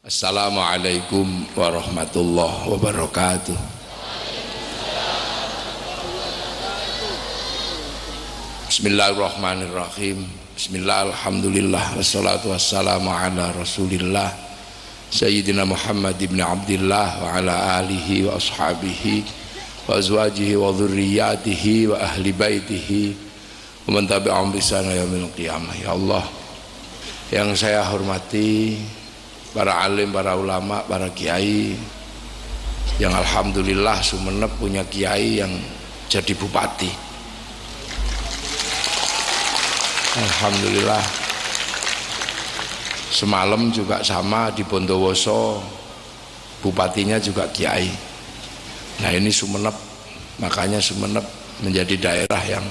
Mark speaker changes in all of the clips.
Speaker 1: Assalamualaikum warahmatullahi wabarakatuh. Bismillahirrahmanirrahim. Bismillah, alhamdulillah, wassalatu wassalamu ala rasulillah Sayyidina Muhammad ibn Abdillah wa ala alihi wa ashabihi wa azwajihi wa dhurriyyatihi wa ahli baitihi wa man tabi'ahum bi ihsan ila yaumil qiyamah. Ya Allah, yang saya hormati para alim, para ulama, para kiai yang alhamdulillah Sumenep punya kiai yang jadi bupati. Alhamdulillah. Semalam juga sama di Bondowoso, bupatinya juga kiai. Nah ini Sumenep, makanya Sumenep menjadi daerah yang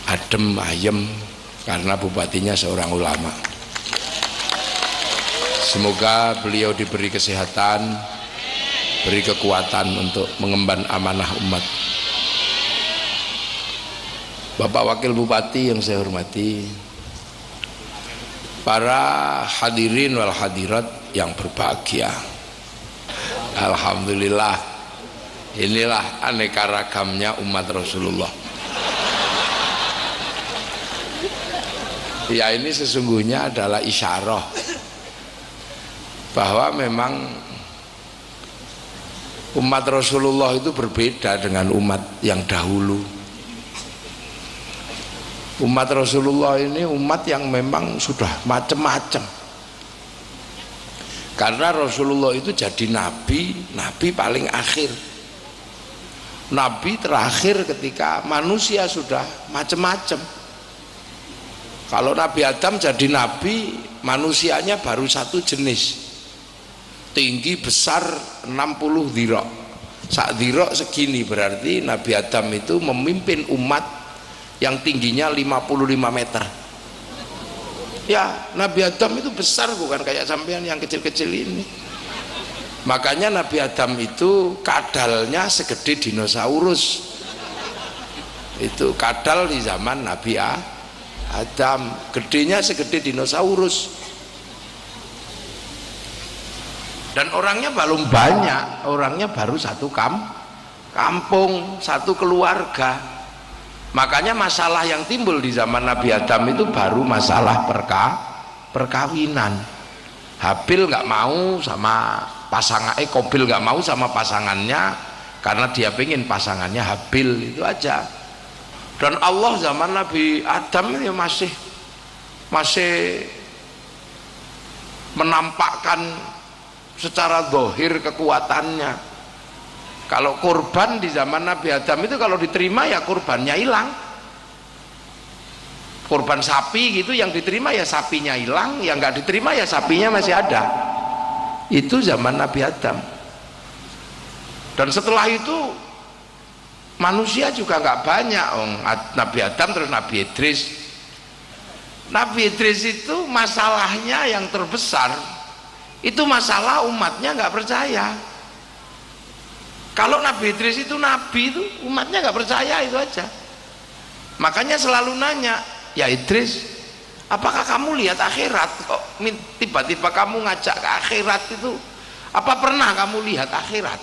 Speaker 1: adem ayem karena bupatinya seorang ulama. Semoga beliau diberi kesehatan, beri kekuatan untuk mengemban amanah umat. Bapak Wakil Bupati yang saya hormati, para hadirin wal hadirat yang berbahagia, alhamdulillah, inilah aneka ragamnya umat Rasulullah. Ya, ini sesungguhnya adalah isyarah bahwa memang umat Rasulullah itu berbeda dengan umat yang dahulu. Umat Rasulullah ini umat yang memang sudah macam-macam, karena Rasulullah itu jadi nabi paling akhir, nabi terakhir ketika manusia sudah macam-macam. Kalau Nabi Adam jadi nabi, manusianya baru satu jenis, tinggi besar 60 dhira'. Sak dhira' segini, berarti Nabi Adam itu memimpin umat yang tingginya 55 meter. Ya, Nabi Adam itu besar, bukan kayak sampean yang kecil-kecil ini. Makanya Nabi Adam itu kadalnya segede dinosaurus. Itu kadal di zaman Nabi Adam, gedenya segede dinosaurus. Dan orangnya belum banyak, orangnya baru satu kampung, satu keluarga. Makanya masalah yang timbul di zaman Nabi Adam itu baru masalah perkawinan. Habil nggak mau sama pasangannya, Kobil nggak mau sama pasangannya karena dia pengen pasangannya Habil, itu aja. Dan Allah zaman Nabi Adam ini masih menampakkan secara zahir kekuatannya. Kalau kurban di zaman Nabi Adam itu kalau diterima ya kurbannya hilang. Kurban sapi gitu yang diterima ya sapinya hilang, yang nggak diterima ya sapinya masih ada. Itu zaman Nabi Adam. Dan setelah itu manusia juga nggak banyak. Nabi Adam terus Nabi Idris. Nabi Idris itu masalahnya yang terbesar itu masalah umatnya nggak percaya. Kalau Nabi Idris itu nabi, itu umatnya nggak percaya, itu aja. Makanya selalu nanya, ya Idris, apakah kamu lihat akhirat? Kok tiba-tiba kamu ngajak ke akhirat itu? Apa pernah kamu lihat akhirat?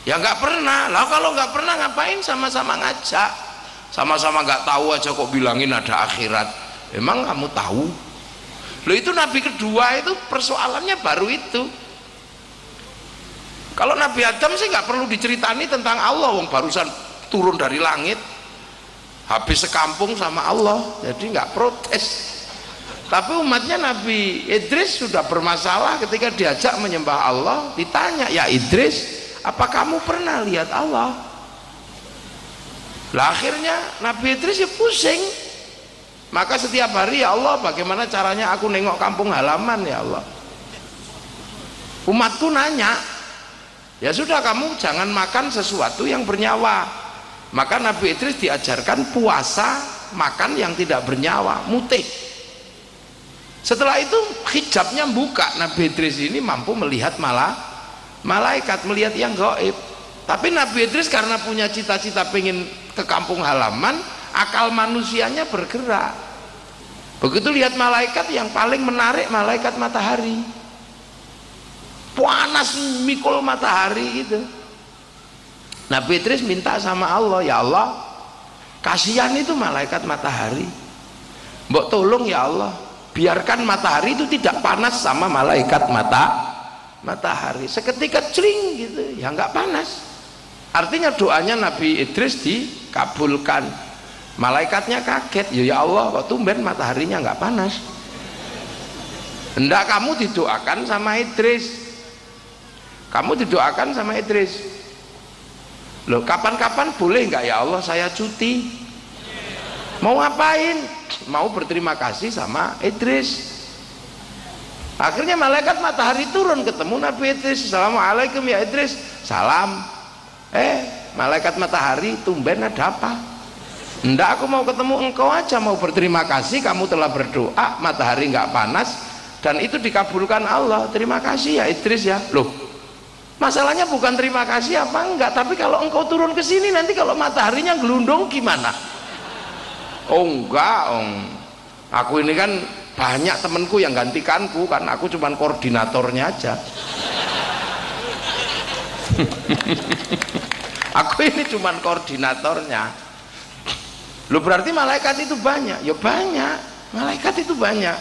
Speaker 1: Ya nggak pernah. Lah kalau nggak pernah ngapain sama-sama ngajak? Sama-sama nggak tahu aja kok bilangin ada akhirat. Emang kamu tahu? Loh, itu Nabi kedua itu persoalannya baru itu. Kalau Nabi Adam sih nggak perlu diceritani tentang Allah, wong barusan turun dari langit, habis sekampung sama Allah, jadi nggak protes. Tapi umatnya Nabi Idris sudah bermasalah ketika diajak menyembah Allah, ditanya, ya Idris, apa kamu pernah lihat Allah? Lah akhirnya Nabi Idris ya pusing. Maka setiap hari, ya Allah, bagaimana caranya aku nengok kampung halaman, ya Allah. Umatku nanya, ya sudah, kamu jangan makan sesuatu yang bernyawa. Maka Nabi Idris diajarkan puasa makan yang tidak bernyawa, mutih. Setelah itu hijabnya buka, Nabi Idris ini mampu melihat malaikat, melihat yang gaib. Tapi Nabi Idris karena punya cita-cita pengen ke kampung halaman, akal manusianya bergerak. Begitu lihat malaikat, yang paling menarik malaikat matahari, panas mikul matahari gitu. Nabi Idris minta sama Allah, ya Allah, kasihan itu malaikat matahari, mbok tolong ya Allah, biarkan matahari itu tidak panas sama malaikat matahari. Seketika cling gitu, ya nggak panas. Artinya doanya Nabi Idris dikabulkan. Malaikatnya kaget, ya Allah, kok tumben mataharinya nggak panas. Hendak kamu didoakan sama Idris, kamu didoakan sama Idris. Loh, kapan-kapan boleh nggak ya Allah saya cuti? Mau ngapain? Mau berterima kasih sama Idris. Akhirnya malaikat matahari turun ketemu Nabi Idris. Assalamualaikum ya Idris. Salam. Malaikat matahari, tumben ada apa? Enggak, aku mau ketemu engkau aja, mau berterima kasih kamu telah berdoa matahari nggak panas dan itu dikabulkan Allah. Terima kasih ya Idris ya. Loh, masalahnya bukan terima kasih apa enggak, tapi kalau engkau turun ke sini nanti kalau mataharinya gelundung gimana? Oh enggak, aku ini kan banyak temenku yang gantikanku, kan aku cuman koordinatornya aja. Aku ini cuman koordinatornya. Lu berarti malaikat itu banyak? Ya banyak, malaikat itu banyak.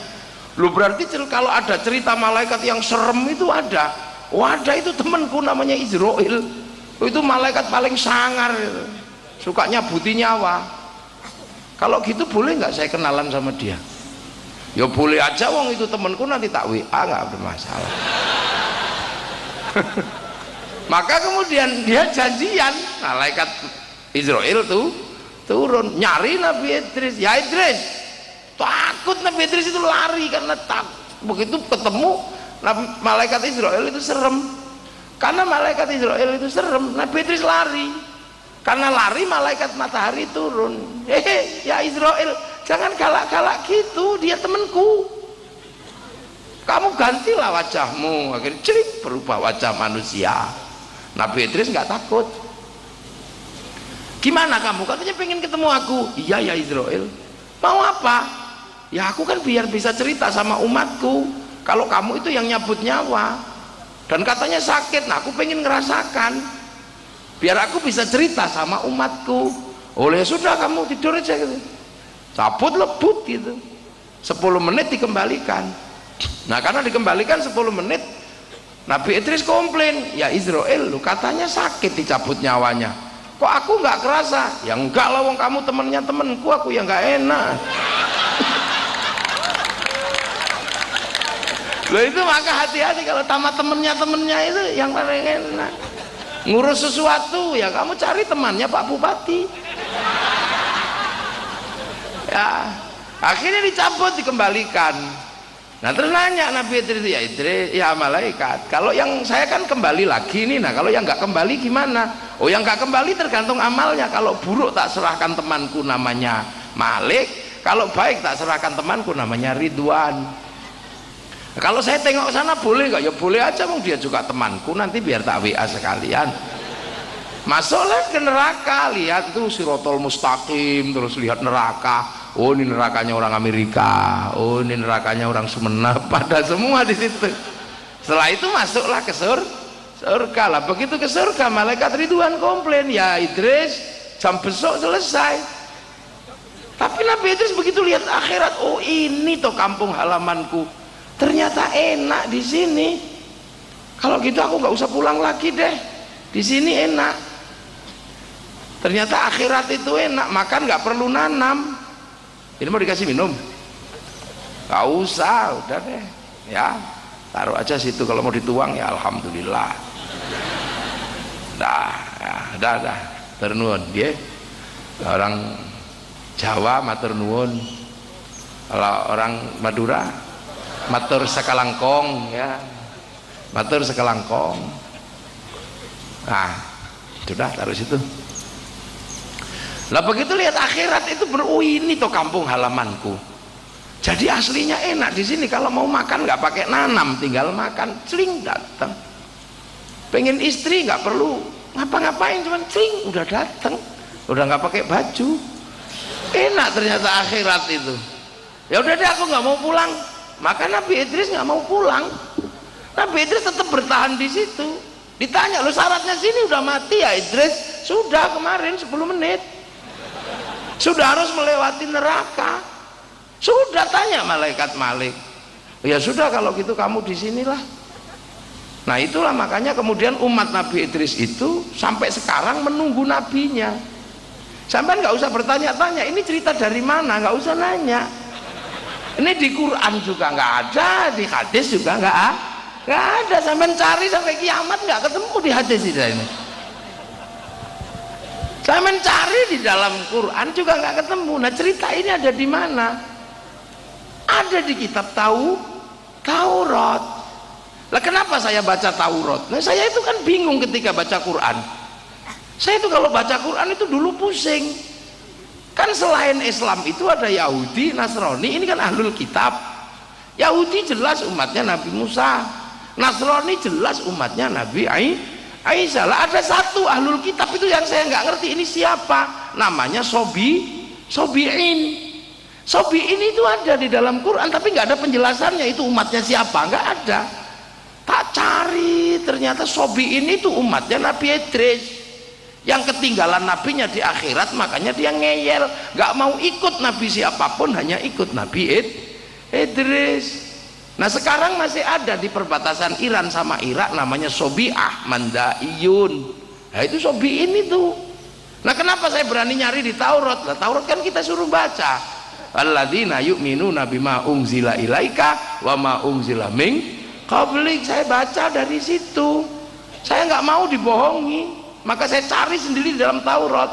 Speaker 1: Lu berarti kalau ada cerita malaikat yang serem itu ada. Oh ada, itu temanku namanya Israel. Itu malaikat paling sangar itu. Suka nyabuti nyawa. Kalau gitu boleh nggak saya kenalan sama dia? Ya boleh aja, wong itu temanku, nanti tak WA, nggak bermasalah. Maka kemudian dia janjian, malaikat Israel tuh turun nyari Nabi Idris. Ya Idris, takut Nabi Idris itu lari karena takut. Begitu ketemu malaikat Israel itu serem, karena malaikat Israel itu serem, Nabi Idris lari. Karena lari malaikat matahari turun. Ya Israel, jangan galak-galak gitu, dia temanku, kamu gantilah wajahmu. Akhirnya celik berubah wajah manusia. Nabi Idris nggak takut. Gimana kamu? Katanya pengen ketemu aku. Iya ya Israel. Mau apa? Ya aku kan biar bisa cerita sama umatku kalau kamu itu yang nyabut nyawa dan katanya sakit. Nah aku pengen ngerasakan biar aku bisa cerita sama umatku. Oleh sudah, kamu tidur aja gitu. Cabut lebut gitu. 10 menit dikembalikan. Nah karena dikembalikan 10 menit, Nabi Idris komplain, ya Israel, lu katanya sakit dicabut nyawanya, kok aku nggak kerasa? Ya enggak lah, wong kamu temennya temenku, aku yang nggak enak. Loh itu maka hati-hati kalau sama temennya itu yang paling enak. Ngurus sesuatu ya kamu cari temannya Pak Bupati. Ya akhirnya dicabut dikembalikan. Nah terus nanya Nabi Idris, ya Idris, ya malaikat, kalau yang saya kan kembali lagi nih, nah kalau yang nggak kembali gimana? Oh yang nggak kembali tergantung amalnya. Kalau buruk tak serahkan temanku namanya Malik, kalau baik tak serahkan temanku namanya Ridwan. Nah, kalau saya tengok sana boleh nggak? Ya boleh aja, mau dia juga temanku, nanti biar tak WA sekalian. Masuklah ke neraka, lihat tuh Sirotol Mustaqim, terus lihat neraka. Oh ini nerakanya orang Amerika, oh ini nerakanya orang Sumenep, pada semua di situ. Setelah itu masuklah ke surga lah. Begitu ke surga, malaikat Ridwan komplain, ya Idris, jam besok selesai. Tapi Nabi Idris begitu lihat akhirat, oh ini toh kampung halamanku, ternyata enak di sini. Kalau gitu aku nggak usah pulang lagi deh, di sini enak. Ternyata akhirat itu enak, makan nggak perlu nanam. Ini mau dikasih minum? Gak usah, udah deh ya, taruh aja situ, kalau mau dituang ya alhamdulillah. Dah ya, dah ternuun dia orang Jawa matur nuwun, kalau orang Madura matur sekalangkong ya, matur sekalangkong. Nah sudah taruh situ. Lah begitu lihat akhirat itu ini toh kampung halamanku. Jadi aslinya enak di sini. Kalau mau makan nggak pakai nanam, tinggal makan, celing datang. Pengen istri nggak perlu ngapa-ngapain, cuman celing udah datang, udah nggak pakai baju. Enak ternyata akhirat itu. Ya udah deh, aku nggak mau pulang. Maka Nabi Idris nggak mau pulang. Nabi Idris tetap bertahan di situ. Ditanya, lo syaratnya sini udah mati ya Idris? Sudah, kemarin 10 menit. Sudah harus melewati neraka. Sudah, tanya malaikat Malik. Ya sudah, kalau gitu kamu di sinilah. Nah itulah makanya kemudian umat Nabi Idris itu sampai sekarang menunggu nabinya. Sampai nggak usah bertanya-tanya ini cerita dari mana, nggak usah nanya. Ini di Quran juga nggak ada, di hadis juga nggak ada. Sampai cari sampai kiamat nggak ketemu di hadis ini. Sampai cari di dalam Quran juga nggak ketemu. Nah cerita ini ada di mana? Ada di kitab Taurat. Lah kenapa saya baca Taurat? Nah saya itu kan bingung ketika baca Quran. Saya itu kalau baca Quran itu dulu pusing. Kan selain Islam itu ada Yahudi, Nasrani, ini kan ahlul kitab. Yahudi jelas umatnya Nabi Musa, Nasrani jelas umatnya Nabi Isa. Lah ada satu ahlul kitab itu yang saya nggak ngerti ini siapa. Namanya Sobi'in. Sobi'in itu ada di dalam Quran tapi nggak ada penjelasannya itu umatnya siapa, nggak ada. Tak cari, ternyata Sobi'in itu umatnya Nabi Idris yang ketinggalan nabinya di akhirat, makanya dia ngeyel, nggak mau ikut nabi siapapun, hanya ikut Nabi Idris. Nah sekarang masih ada di perbatasan Iran sama Irak namanya Sobi'ah Mandaiyun. Nah itu Sobi'in itu. Nah kenapa saya berani nyari di Taurat? Nah Taurat kan kita suruh baca alladzina yu'minuna bima unzila ilaika wa ma unzila min qablik. Saya baca dari situ, saya nggak mau dibohongi, maka saya cari sendiri di dalam Taurat.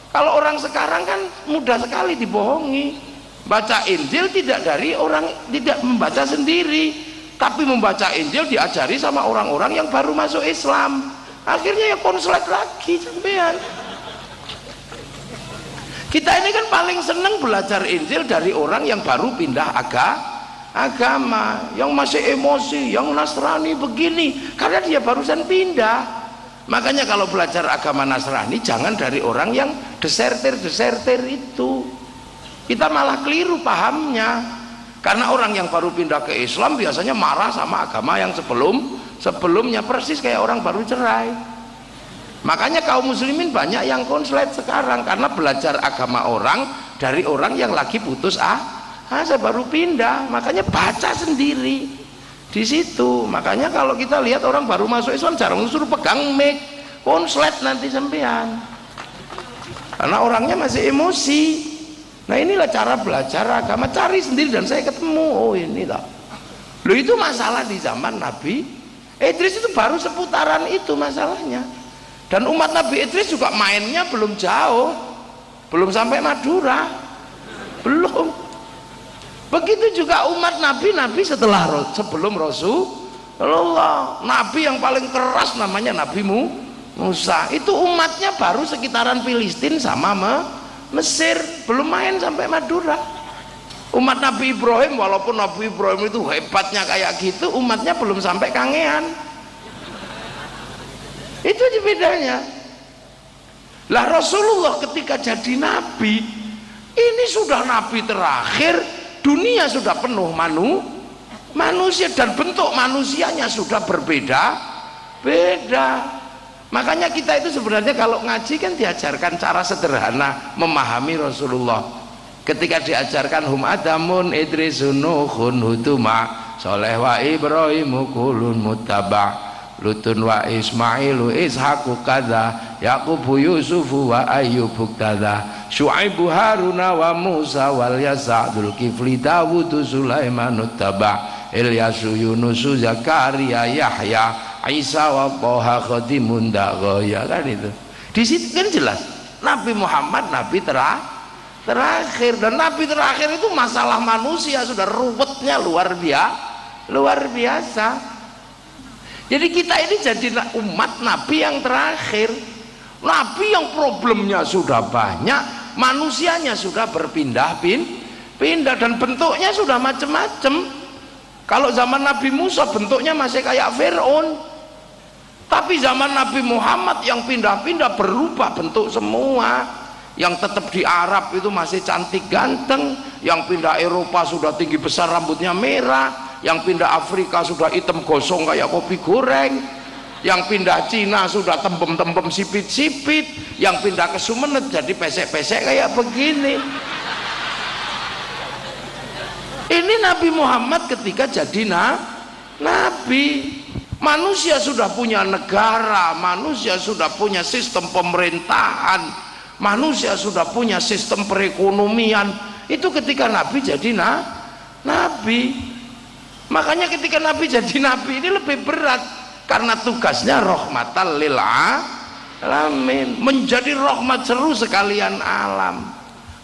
Speaker 1: Kalau orang sekarang kan mudah sekali dibohongi. Baca Injil tidak dari orang, tidak membaca sendiri, tapi membaca Injil diajari sama orang-orang yang baru masuk Islam. Akhirnya ya konslet lagi sampean. Kita ini kan paling seneng belajar Injil dari orang yang baru pindah agama, yang masih emosi, yang Nasrani begini, karena dia barusan pindah. Makanya kalau belajar agama Nasrani jangan dari orang yang desertir itu, kita malah keliru pahamnya. Karena orang yang baru pindah ke Islam biasanya marah sama agama yang sebelumnya, persis kayak orang baru cerai. Makanya kaum muslimin banyak yang konslet sekarang karena belajar agama orang dari orang yang lagi putus saya baru pindah, makanya baca sendiri di situ. Makanya kalau kita lihat orang baru masuk Islam jarang suruh pegang mic, konslet nanti sampean, karena orangnya masih emosi. Nah inilah cara belajar agama, cari sendiri, dan saya ketemu, oh ini tak. Loh itu masalah di zaman Nabi Idris itu baru seputaran itu masalahnya. Dan umat Nabi Idris juga mainnya belum jauh, belum sampai Madura, belum. Begitu juga umat Nabi setelah sebelum Rasulullah. Nabi yang paling keras namanya Nabi Musa. Itu umatnya baru sekitaran Filistin sama Mesir, belum main sampai Madura. Umat Nabi Ibrahim, walaupun Nabi Ibrahim itu hebatnya kayak gitu, umatnya belum sampai Kangean. Itu aja bedanya. Lah Rasulullah ketika jadi nabi, ini sudah nabi terakhir, dunia sudah penuh manusia, dan bentuk manusianya sudah beda. Makanya kita itu sebenarnya kalau ngaji kan diajarkan cara sederhana memahami Rasulullah. Ketika diajarkan hum adamun idrisun nuhun hutuma soleh wa ibrahimu kulun muttaba lutun wa ismailu ishaku kada yaqubu yusufu wa ayyubu kada syuaibu haruna wa musa wal yasa'dul kifli dawudu sulaiman uttaba ilyasu yunusu zakaria yahya Isa wa Toha khadimun da'goya, kan itu. Di situ kan jelas Nabi Muhammad nabi terakhir, dan nabi terakhir itu masalah manusia sudah ruwetnya luar biasa. Jadi kita ini jadi umat nabi yang terakhir, nabi yang problemnya sudah banyak, manusianya sudah berpindah-pindah, dan bentuknya sudah macam-macam. Kalau zaman Nabi Musa bentuknya masih kayak Fir'aun, tapi zaman Nabi Muhammad yang pindah-pindah berubah bentuk semua. yang tetap di Arab itu masih cantik ganteng, yang pindah Eropa sudah tinggi besar rambutnya merah, yang pindah Afrika sudah hitam gosong kayak kopi goreng, yang pindah Cina sudah tembem-tembem sipit-sipit, yang pindah ke Sumeneb jadi pesek-pesek kayak begini. Ini Nabi Muhammad ketika jadi Nabi. Manusia sudah punya negara, manusia sudah punya sistem pemerintahan, manusia sudah punya sistem perekonomian. Itu ketika Nabi jadi Nabi. Makanya ketika Nabi jadi Nabi ini lebih berat, karena tugasnya rahmatan lil alamin, menjadi rahmat seru sekalian alam.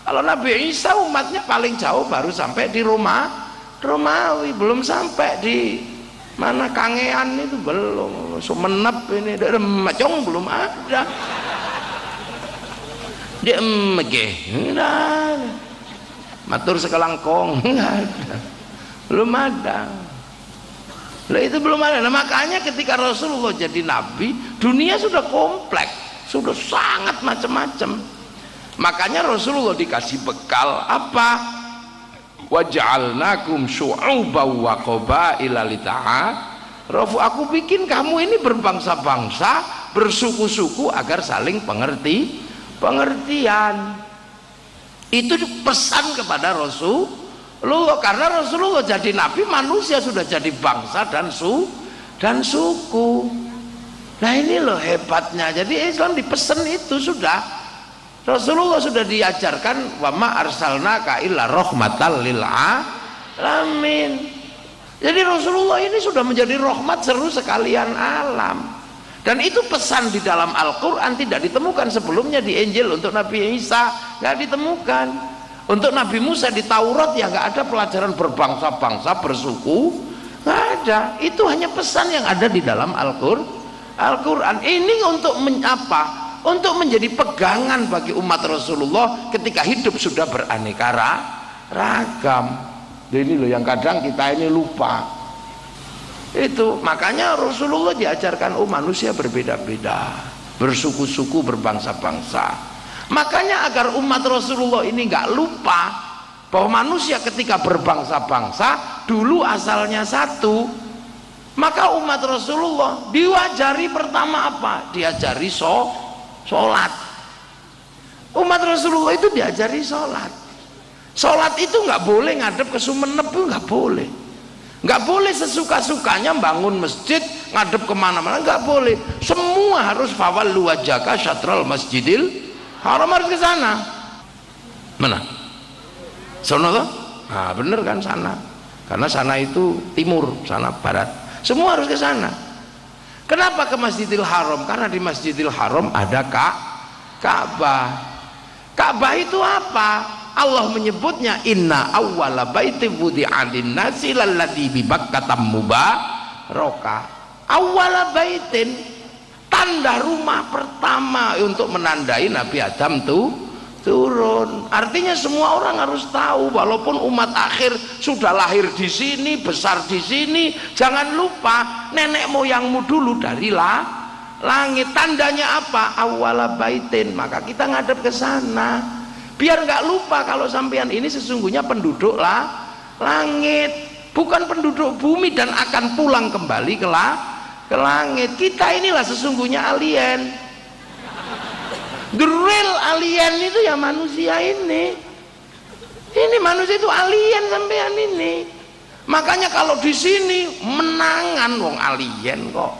Speaker 1: Kalau Nabi Isa umatnya paling jauh baru sampai di Romawi, belum sampai di mana Kangean itu, belum. Sumenep ini Macong belum ada. Di enggak, matur sekelangkong enggak ada, belum ada. Lah itu belum ada. Nah, makanya ketika Rasulullah jadi Nabi, dunia sudah kompleks, sudah sangat macam-macam. Makanya Rasulullah dikasih bekal apa? Waja'alnakum syu'uban wa qabaila lita'arafu. Aku bikin kamu ini berbangsa-bangsa, bersuku-suku agar saling pengertian. Itu pesan kepada Rasulullah, karena Rasulullah jadi nabi, manusia sudah jadi bangsa dan suku. Nah ini loh hebatnya. Jadi Islam dipesan itu sudah. Rasulullah sudah diajarkan wa ma arsalnaka illa rahmatan lil alamin. Jadi Rasulullah ini sudah menjadi rahmat seru sekalian alam. Dan itu pesan di dalam Al-Qur'an tidak ditemukan sebelumnya di Injil. Untuk Nabi Isa nggak ditemukan. Untuk Nabi Musa di Taurat ya nggak ada pelajaran berbangsa-bangsa, bersuku, nggak ada. Itu hanya pesan yang ada di dalam Al-Qur'an. Ini untuk apa? Untuk menjadi pegangan bagi umat Rasulullah ketika hidup sudah beraneka ragam. Ini loh yang kadang kita ini lupa. Itu makanya Rasulullah diajarkan manusia berbeda-beda, bersuku-suku, berbangsa-bangsa. Makanya agar umat Rasulullah ini nggak lupa bahwa manusia ketika berbangsa-bangsa dulu asalnya satu. Maka umat Rasulullah diwajari pertama apa? Diajari sholat. Umat Rasulullah itu diajari sholat. Sholat itu nggak boleh ngadep ke Sumeneb, itu nggak boleh. Nggak boleh sesuka-sukanya bangun masjid ngadep kemana-mana, nggak boleh. Semua harus fawallu wajhaka syatral masjidil haram, harus ke sana. Mana? Sono toh? Nah, bener kan sana. Karena sana itu timur, sana barat. Semua harus ke sana. Kenapa ke Masjidil Haram? Karena di Masjidil Haram ada Ka'bah. Ka'bah itu apa? Allah menyebutnya inna awwala baiti wudi'a lin-nasi lalladzi bi Bakkah mubarakah. Awwala baitin, tanda rumah pertama untuk menandai Nabi Adam turun. Artinya semua orang harus tahu, walaupun umat akhir sudah lahir di sini, besar di sini, jangan lupa nenek moyangmu dulu dari langit. Tandanya apa? Awwala baitin. Maka kita ngadep ke sana biar nggak lupa kalau sampean ini sesungguhnya penduduk langit, bukan penduduk bumi dan akan pulang kembali ke langit. Kita inilah sesungguhnya alien. The real alien itu ya manusia ini. Ini manusia itu alien sampean ini. Makanya kalau di sini menangan wong alien kok.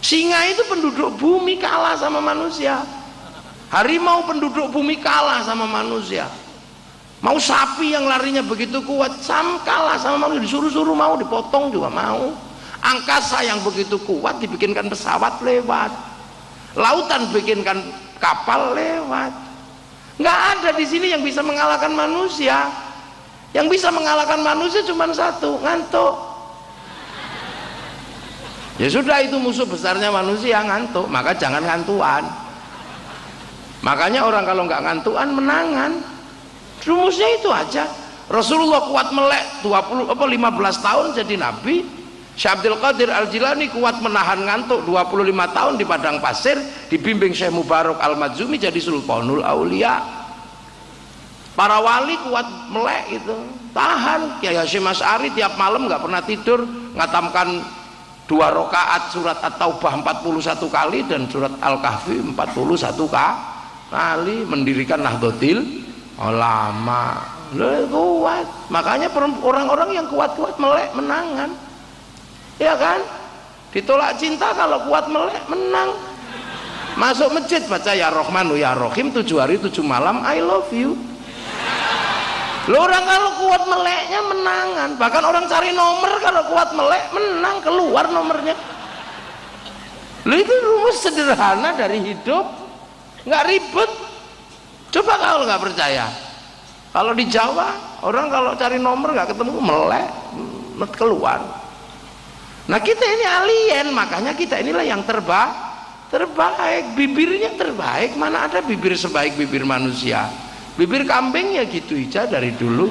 Speaker 1: Singa itu penduduk bumi kalah sama manusia. Harimau penduduk bumi kalah sama manusia. Mau sapi yang larinya begitu kuat kalah sama manusia. Disuruh-suruh mau dipotong juga mau. Angkasa yang begitu kuat dibikinkan pesawat lewat. Lautan bikinkan kapal lewat. Nggak ada di sini yang bisa mengalahkan manusia. Yang bisa mengalahkan manusia cuma satu, ngantuk. Ya sudah, itu musuh besarnya manusia, ngantuk. Maka jangan ngantuan. Makanya orang kalau nggak ngantuan menangan. Rumusnya itu aja. Rasulullah kuat melek 15 tahun jadi nabi. Syekh Abdul Qadir Al-Jilani kuat menahan ngantuk 25 tahun di padang pasir, dibimbing Syekh Mubarak Al-Madzumi jadi Sultanul Aulia. Para wali kuat melek itu, tahan. Kiai Hasyim Asy'ari tiap malam nggak pernah tidur, ngatamkan 2 rakaat surat At-Taubah 41 kali dan surat Al-Kahfi 41 kali, mendirikan Nahdlatul Ulama. Kuat. Makanya orang-orang yang kuat-kuat melek menangan. Ya kan, ditolak cinta kalau kuat melek menang. Masuk masjid baca ya Rahmanu ya Rahim 7 hari 7 malam I love you. Lo orang kalau kuat meleknya menangan. Bahkan orang cari nomor kalau kuat melek menang, keluar nomornya. Lo itu rumus sederhana dari hidup, nggak ribet. Coba kalau nggak percaya, kalau di Jawa orang kalau cari nomor nggak ketemu melek keluar. Nah kita ini alien, makanya kita inilah yang terbaik, bibirnya terbaik. Mana ada bibir sebaik bibir manusia? Bibir kambing ya gitu aja dari dulu.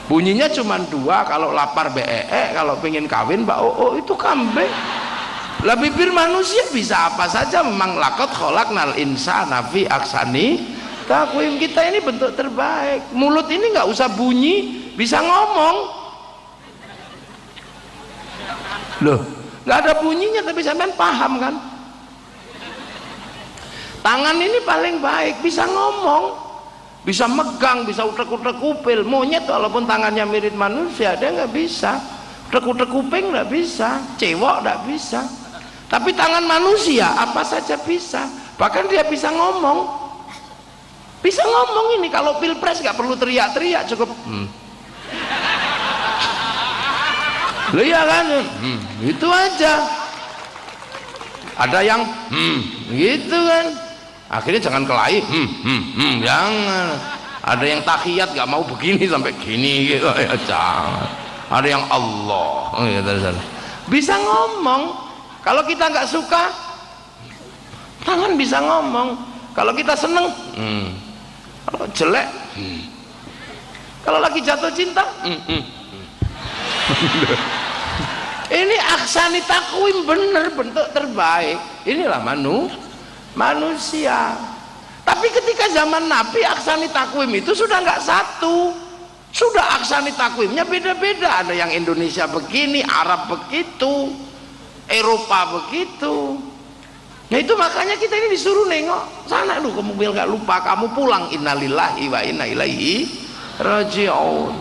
Speaker 1: Bunyinya cuma 2, kalau lapar BEE, kalau pengen kawin Mbak Oo itu kambing. Lah bibir manusia bisa apa saja. Memang laqad khalaqnal insana fi ahsani taqwim. Kita ini bentuk terbaik. Mulut ini nggak usah bunyi, bisa ngomong. Loh, nggak ada bunyinya tapi sampean paham kan? Tangan ini paling baik, bisa ngomong, bisa megang, bisa utek-utek kupil. Monyet walaupun tangannya mirip manusia dia nggak bisa, utek-utek kuping nggak bisa, cewek nggak bisa. Tapi tangan manusia apa saja bisa, bahkan dia bisa ngomong. Bisa ngomong ini, kalau pilpres nggak perlu teriak-teriak, cukup Loh ya kan, itu aja. Ada yang gitu kan, akhirnya jangan kelahi, jangan. Ada yang tahiyat gak mau begini sampai gini gitu, ya jangan. Ada yang Allah, bisa ngomong. Kalau kita nggak suka, tangan bisa ngomong. Kalau kita seneng, kalau jelek, kalau lagi jatuh cinta, ini ahsani taqwim, bener bentuk terbaik. Inilah manusia. Tapi ketika zaman Nabi ahsani taqwim itu sudah nggak satu, sudah ahsani taqwimnya beda-beda. Ada yang Indonesia begini, Arab begitu, Eropa begitu. Nah itu makanya kita ini disuruh nengok sana, lu kamu biar nggak lupa, kamu pulang, innalillahi wa inna ilaihi raji'un.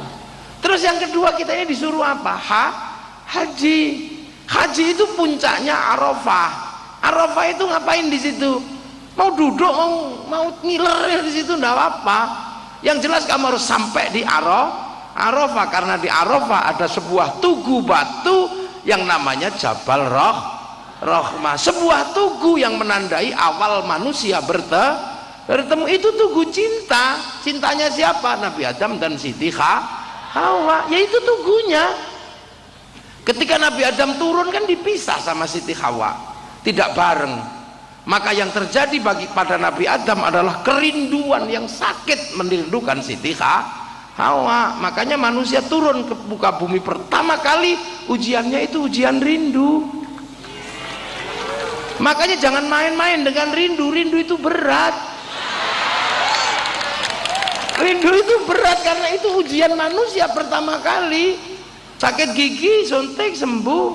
Speaker 1: Terus yang kedua kita ini disuruh apa? Haji. Haji itu puncaknya Arafah. Arafah itu ngapain di situ? Mau duduk, mau ngiler di situ enggak apa-apa. Yang jelas kamu harus sampai di Arafah, karena di Arafah ada sebuah tugu batu yang namanya Jabal Rahmah. Sebuah tugu yang menandai awal manusia bertemu. Itu tugu cinta. Cintanya siapa? Nabi Adam dan Siti Hawa, yaitu tugunya. Ketika Nabi Adam turun kan dipisah sama Siti Hawa, tidak bareng. Maka yang terjadi pada Nabi Adam adalah kerinduan yang sakit, merindukan Siti Hawa. Makanya manusia turun ke muka bumi pertama kali, ujiannya itu ujian rindu. Makanya jangan main-main dengan rindu. Rindu itu berat. Rindu itu berat karena itu ujian manusia pertama kali. Sakit gigi suntik sembuh,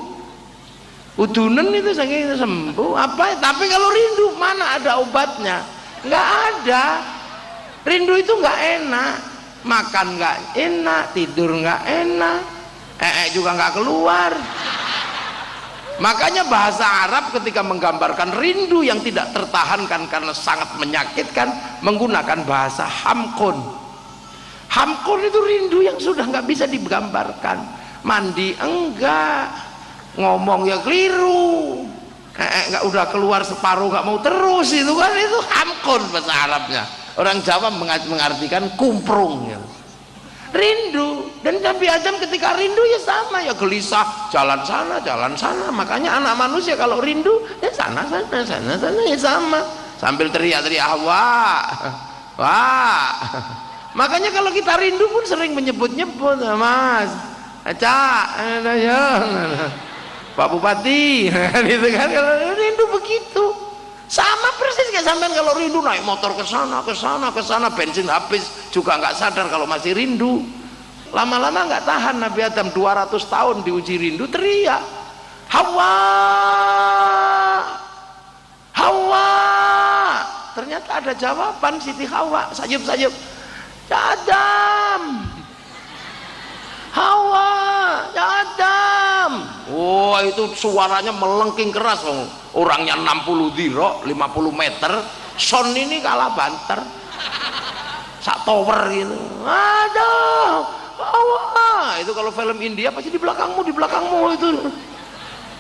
Speaker 1: udunen itu sakit sembuh. Apa? Tapi kalau rindu mana ada obatnya? Nggak ada. Rindu itu nggak enak, makan nggak enak, tidur nggak enak, juga nggak keluar. Makanya bahasa Arab ketika menggambarkan rindu yang tidak tertahankan karena sangat menyakitkan menggunakan bahasa hamkun. Hamkun itu rindu yang sudah nggak bisa digambarkan. Mandi enggak, ngomong ya keliru, nggak udah keluar separuh nggak mau terus, itu kan itu hamkun bahasa Arabnya. Orang Jawa mengartikan kumprung ya. Rindu. Dan Nabi Adam ketika rindu ya sama, ya gelisah, jalan sana. Makanya anak manusia kalau rindu ya sana ya sama, sambil teriak-teriak wah. Makanya kalau kita rindu pun sering menyebut-nyebut, Mas Cak, ya Pak Bupati, gitu kan. Kalau rindu begitu, sama persis kayak sampean kalau rindu naik motor ke sana, ke sana, ke sana, bensin habis juga nggak sadar kalau masih rindu. Lama-lama nggak tahan Nabi Adam 200 tahun diuji rindu, teriak, Hawa, Hawa. Ternyata ada jawaban Siti Hawa, sayup-sayup, Adam, Hawa, Adam. Wah, itu suaranya melengking keras, orangnya 60 dhiro, 50 meter, sound ini kalah banter, sak tower gitu. Aduh, Hawa. Itu kalau film India pasti di belakangmu itu.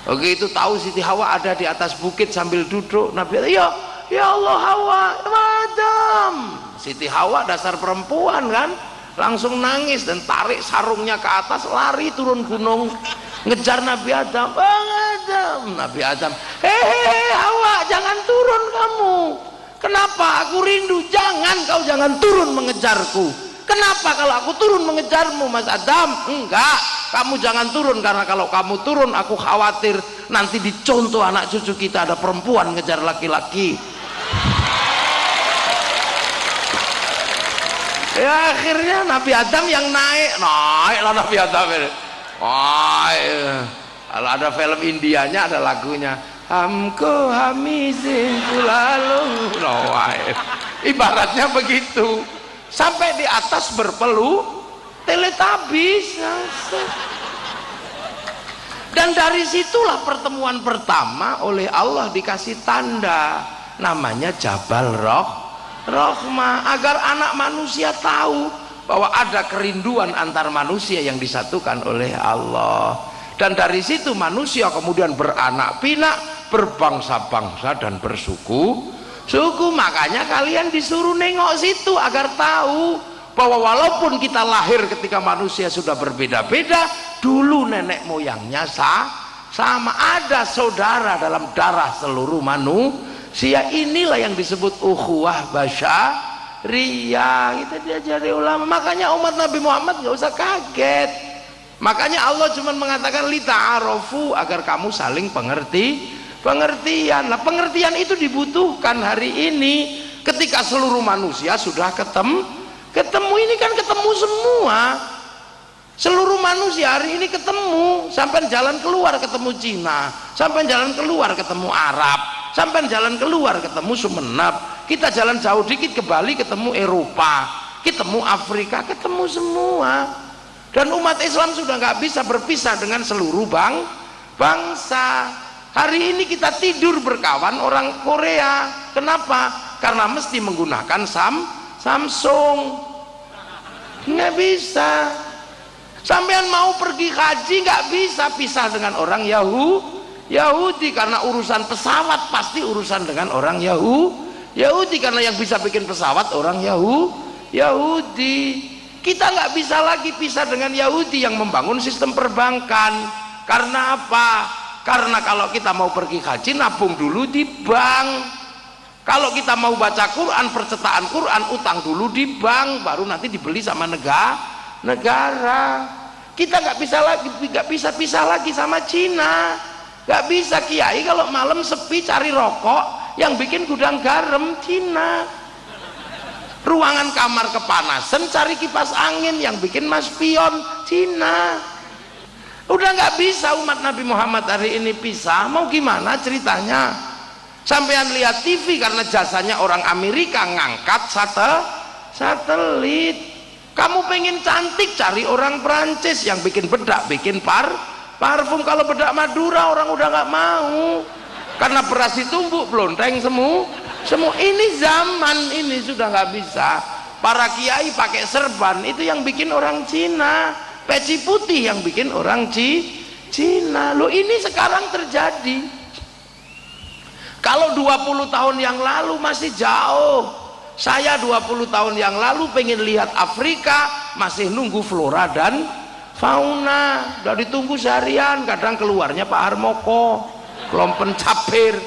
Speaker 1: Oke, itu tahu Siti Hawa ada di atas bukit sambil duduk. Nabi, ya Allah, Hawa, Adam. Siti Hawa dasar perempuan kan, langsung nangis dan tarik sarungnya ke atas, lari turun gunung ngejar Nabi Adam. Bang Adam, Nabi Adam, hehehe Hawa, jangan turun kamu. Kenapa? Aku rindu. Jangan turun mengejarku. Kenapa kalau aku turun mengejarmu, Mas Adam? Enggak, kamu jangan turun, karena kalau kamu turun aku khawatir nanti dicontoh anak cucu kita ada perempuan ngejar laki-laki. Ya akhirnya Nabi Adam yang naiklah Nabi Adam ini. Kalau ada film Indianya ada lagunya, Hamko Hamizin Kulalu. Ibaratnya begitu. Sampai di atas berpeluh Teletubbies. Dan dari situlah pertemuan pertama oleh Allah dikasih tanda, namanya Jabal Rahmah, agar anak manusia tahu bahwa ada kerinduan antar manusia yang disatukan oleh Allah. Dan dari situ manusia kemudian beranak pinak, berbangsa-bangsa dan bersuku. Makanya kalian disuruh nengok situ agar tahu bahwa walaupun kita lahir ketika manusia sudah berbeda-beda, dulu nenek moyangnya sama, ada saudara dalam darah seluruh manusia. Inilah yang disebut ukhuwah basyariyah. Kita diajari ulama. Makanya umat Nabi Muhammad nggak usah kaget. Makanya Allah cuma mengatakan lita'arofu, agar kamu saling pengertian. Nah, pengertian itu dibutuhkan hari ini ketika seluruh manusia sudah ketemu ini kan ketemu semua. Seluruh manusia hari ini ketemu, sampai jalan keluar ketemu Cina, sampai jalan keluar ketemu Arab, sampai jalan keluar ketemu Sumenep, kita jalan jauh dikit ke Bali ketemu Eropa, ketemu Afrika, ketemu semua. Dan umat Islam sudah nggak bisa berpisah dengan seluruh bangsa. Hari ini kita tidur berkawan orang Korea. Kenapa? Karena mesti menggunakan Samsung. Nggak bisa. Sampean mau pergi haji nggak bisa pisah dengan orang Yahudi, karena urusan pesawat pasti urusan dengan orang Yahudi, karena yang bisa bikin pesawat orang Yahudi. Kita nggak bisa lagi pisah dengan Yahudi yang membangun sistem perbankan. Karena apa? Karena kalau kita mau pergi haji nabung dulu di bank. Kalau kita mau baca Quran, percetakan Quran, utang dulu di bank, baru nanti dibeli sama negara. Kita nggak bisa pisah lagi sama Cina. Nggak bisa kiai kalau malam sepi cari rokok, yang bikin gudang garam Cina. Ruangan kamar kepanasan cari kipas angin, yang bikin mas pion Cina. Udah nggak bisa umat Nabi Muhammad hari ini pisah. Mau gimana ceritanya? Sampean lihat TV karena jasanya orang Amerika ngangkat satelit. Kamu pengen cantik, cari orang Prancis yang bikin bedak, bikin parfum. Kalau bedak Madura orang udah nggak mau, karena beras ditumbuk blonteng semua. Ini zaman ini sudah nggak bisa. Para kiai pakai serban, itu yang bikin orang Cina. Peci putih yang bikin orang Cina. Loh, ini sekarang terjadi. Kalau 20 tahun yang lalu masih jauh. Saya 20 tahun yang lalu pengen lihat Afrika, masih nunggu flora dan fauna. Udah ditunggu seharian, kadang keluarnya Pak Harmoko, kelompen capir.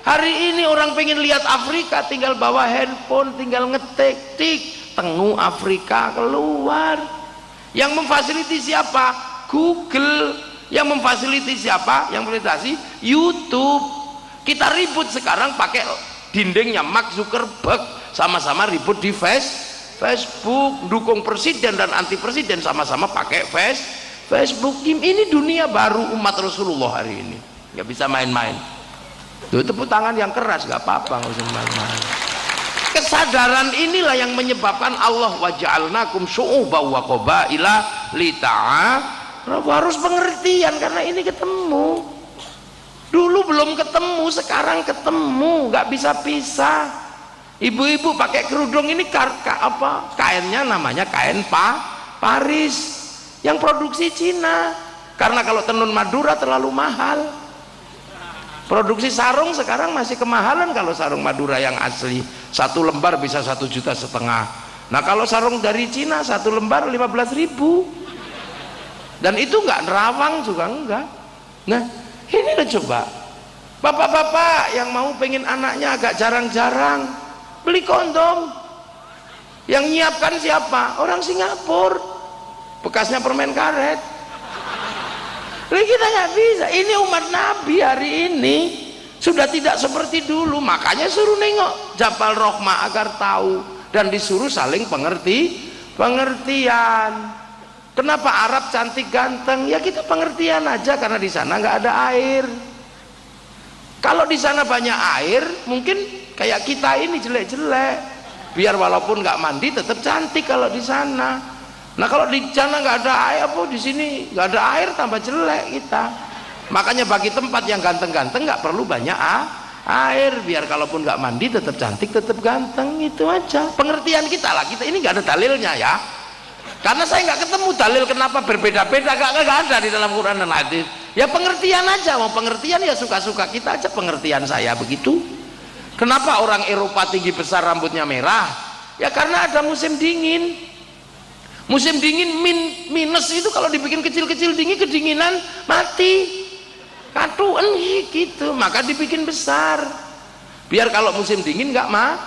Speaker 1: Hari ini orang pengen lihat Afrika, tinggal bawa handphone, tinggal ngetik, tengu Afrika keluar. Yang memfasiliti siapa? Google. Yang memfasilitasi siapa? Yang memfasilitasi YouTube. Kita ribut sekarang pakai dindingnya Mark Zuckerberg, sama-sama ribut di Facebook, dukung presiden dan anti presiden sama-sama pakai Facebook. Ini dunia baru umat Rasulullah hari ini, nggak bisa main-main. Tuh, tepuk tangan yang keras, nggak apa-apa, nggak usah main-main. Kesadaran inilah yang menyebabkan Allah waja'alnakum syu'uban wa qabaila lita'arafu. Harus pengertian karena ini ketemu. Dulu belum ketemu, sekarang ketemu, nggak bisa pisah. Ibu-ibu pakai kerudung ini kainnya namanya kain Paris yang produksi Cina. Karena kalau tenun Madura terlalu mahal. Produksi sarung sekarang masih kemahalan kalau sarung Madura yang asli. Satu lembar bisa 1,5 juta. Nah kalau sarung dari Cina satu lembar 15.000. Dan itu nggak nerawang juga enggak. Nah ini loh, coba bapak-bapak yang mau pengen anaknya agak jarang-jarang beli kondom. Yang nyiapkan siapa? Orang Singapura, bekasnya permen karet. Lalu kita nggak bisa. Ini umat Nabi hari ini sudah tidak seperti dulu. Makanya suruh nengok Jabal Rohmah agar tahu, dan disuruh saling pengertian. Kenapa Arab cantik ganteng? Ya kita pengertian aja karena di sana nggak ada air. Kalau di sana banyak air, mungkin kayak kita ini jelek-jelek. Biar walaupun nggak mandi tetap cantik kalau di sana. Nah kalau di sana nggak ada air, apa di sini nggak ada air tambah jelek kita. Makanya bagi tempat yang ganteng-ganteng nggak perlu banyak air. Biar kalaupun nggak mandi tetap cantik, tetap ganteng, itu aja. Pengertian kita lah. Kita ini nggak ada dalilnya ya. Karena saya nggak ketemu dalil kenapa berbeda-beda, nggak ada di dalam Quran dan hadis. Ya pengertian aja, mau pengertian ya suka-suka kita aja, pengertian saya begitu. Kenapa orang Eropa tinggi besar rambutnya merah? Ya karena ada musim dingin. Musim dingin minus itu kalau dibikin kecil-kecil dingin, kedinginan mati. Katuan gitu, maka dibikin besar. Biar kalau musim dingin nggak mati.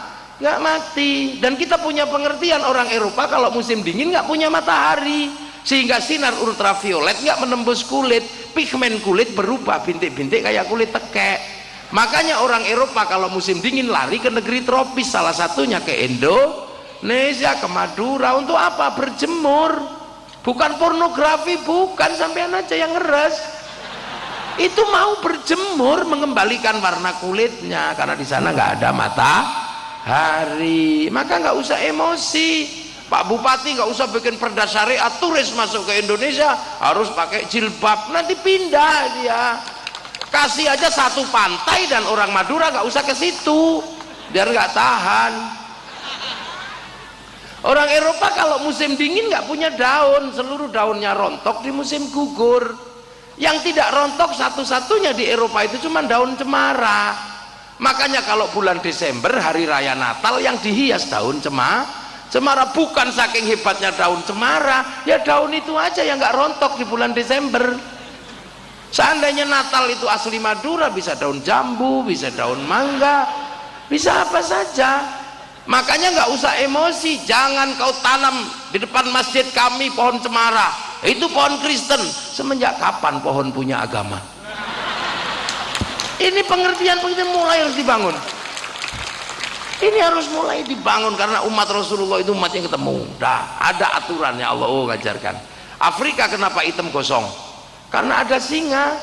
Speaker 1: Dan kita punya pengertian, orang Eropa kalau musim dingin nggak punya matahari, sehingga sinar ultraviolet nggak menembus kulit, pigmen kulit berubah bintik-bintik kayak kulit tekek. Makanya orang Eropa kalau musim dingin lari ke negeri tropis, salah satunya ke Indonesia, ke Madura. Untuk apa? Berjemur. Bukan pornografi, bukan, sampean aja yang ngeres. Itu mau berjemur, mengembalikan warna kulitnya, karena di sana nggak ada matahari. Maka nggak usah emosi. Pak Bupati nggak usah bikin perda syariat, turis masuk ke Indonesia harus pakai jilbab, nanti pindah dia. Kasih aja satu pantai dan orang Madura nggak usah ke situ, biar nggak tahan. Orang Eropa kalau musim dingin nggak punya daun, seluruh daunnya rontok di musim gugur. Yang tidak rontok satu-satunya di Eropa itu cuma daun cemara. Makanya kalau bulan Desember hari raya Natal yang dihias daun cemara, bukan saking hebatnya daun cemara, ya daun itu aja yang nggak rontok di bulan Desember. Seandainya Natal itu asli Madura, bisa daun jambu, bisa daun mangga, bisa apa saja. Makanya nggak usah emosi. Jangan kau tanam di depan masjid kami pohon cemara, itu pohon Kristen. Semenjak kapan pohon punya agama? Ini pengertian mulai harus dibangun. Ini harus mulai dibangun karena umat Rasulullah itu umat yang ketemu. Dah ada aturannya, Allah ngajarkan. Afrika kenapa hitam gosong? Karena ada singa.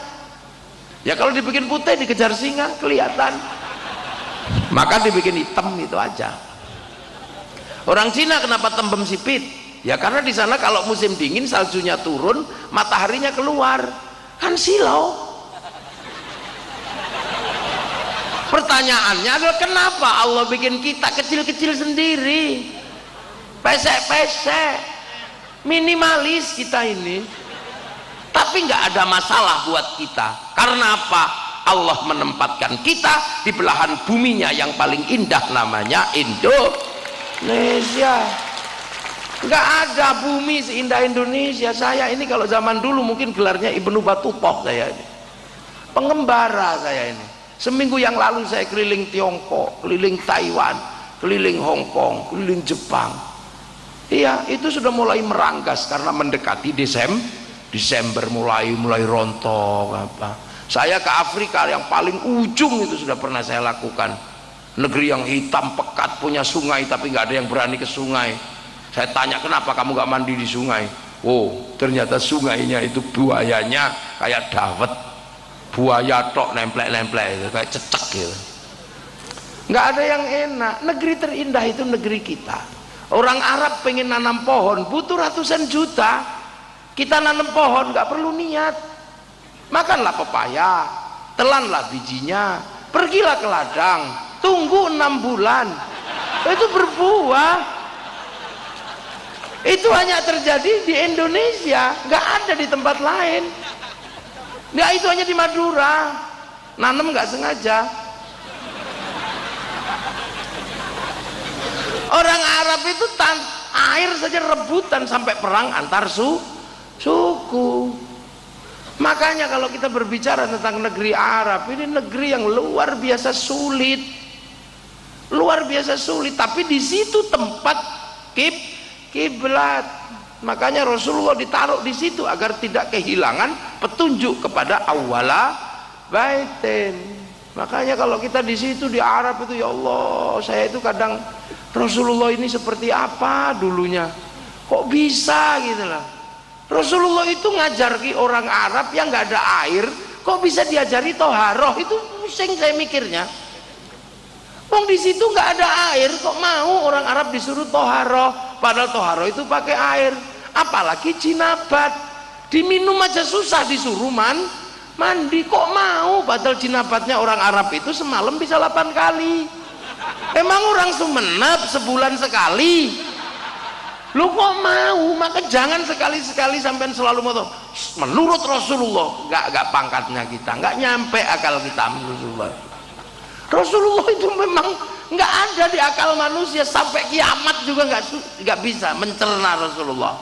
Speaker 1: Ya kalau dibikin putih dikejar singa kelihatan. Maka dibikin hitam, itu aja. Orang Cina kenapa tembem sipit? Ya karena di sana kalau musim dingin saljunya turun, mataharinya keluar. Kan silau. Pertanyaannya adalah kenapa Allah bikin kita kecil-kecil sendiri, pesek-pesek, minimalis kita ini, tapi nggak ada masalah buat kita. Karena apa? Allah menempatkan kita di belahan buminya yang paling indah, namanya Indonesia. Nggak ada bumi seindah Indonesia. Saya ini kalau zaman dulu mungkin gelarnya Ibnu Battutoh, saya ini pengembara. Saya ini seminggu yang lalu saya keliling Tiongkok, keliling Taiwan, keliling Hong Kong, keliling Jepang. Iya, itu sudah mulai meranggas karena mendekati Desember mulai rontok apa. Saya ke Afrika yang paling ujung itu sudah pernah saya lakukan. Negeri yang hitam pekat, punya sungai tapi nggak ada yang berani ke sungai. Saya tanya, kenapa kamu nggak mandi di sungai? Oh, ternyata sungainya itu buayanya kayak dawet, buaya tok nemplek-nemplek itu kayak cecek gitu. Nggak ada yang enak. Negeri terindah itu negeri kita. Orang Arab pengen nanam pohon butuh ratusan juta. Kita nanam pohon nggak perlu niat. Makanlah pepaya, telanlah bijinya, pergilah ke ladang, tunggu 6 bulan, itu berbuah. Itu hanya terjadi di Indonesia, nggak ada di tempat lain. Nggak, itu hanya di Madura. Nanam nggak sengaja. Orang Arab itu air saja rebutan sampai perang antar suku. Makanya kalau kita berbicara tentang negeri Arab, ini negeri yang luar biasa sulit. Luar biasa sulit, tapi di situ tempat kiblat. Makanya Rasulullah ditaruh di situ agar tidak kehilangan petunjuk kepada awwala baitin. Makanya kalau kita di situ di Arab itu, ya Allah, saya itu kadang, Rasulullah ini seperti apa dulunya? Kok bisa gitu lah. Rasulullah itu ngajari orang Arab yang nggak ada air, kok bisa diajari toharoh? Itu pusing saya mikirnya. Wong di situ nggak ada air, kok mau orang Arab disuruh toharoh? Padahal toharoh itu pakai air. Apalagi jinabat, diminum aja susah, disuruh mandi. Kok mau? Padahal jinabatnya orang Arab itu semalam bisa 8 kali. Emang orang Sumeneb sebulan sekali? Lu kok mau? Maka jangan sekali-sekali sampai selalu mau menurut Rasulullah. Nggak pangkatnya kita, nggak nyampe akal kita menurut Rasulullah. Rasulullah itu memang nggak ada di akal manusia, sampai kiamat juga nggak bisa mencerna Rasulullah.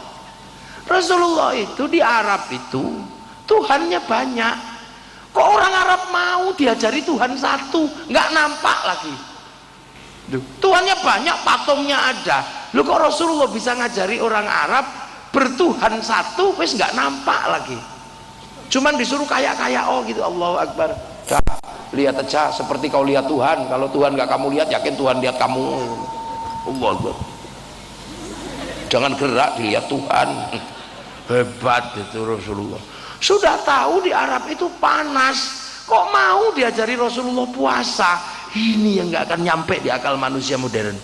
Speaker 1: Rasulullah itu di Arab itu Tuhannya banyak. Kok orang Arab mau diajari Tuhan satu? Nggak nampak lagi. Tuhannya banyak, patungnya ada. Lu kok Rasulullah bisa ngajari orang Arab bertuhan satu, wis nggak nampak lagi. Cuman disuruh kayak oh gitu, Allahu Akbar. Dah, lihat aja seperti kau lihat Tuhan. Kalau Tuhan nggak kamu lihat, yakin Tuhan lihat kamu. Allahu Akbar. Jangan gerak, dilihat Tuhan. Hebat itu Rasulullah. Sudah tahu di Arab itu panas, kok mau diajari Rasulullah puasa? Ini yang nggak akan nyampe di akal manusia modern.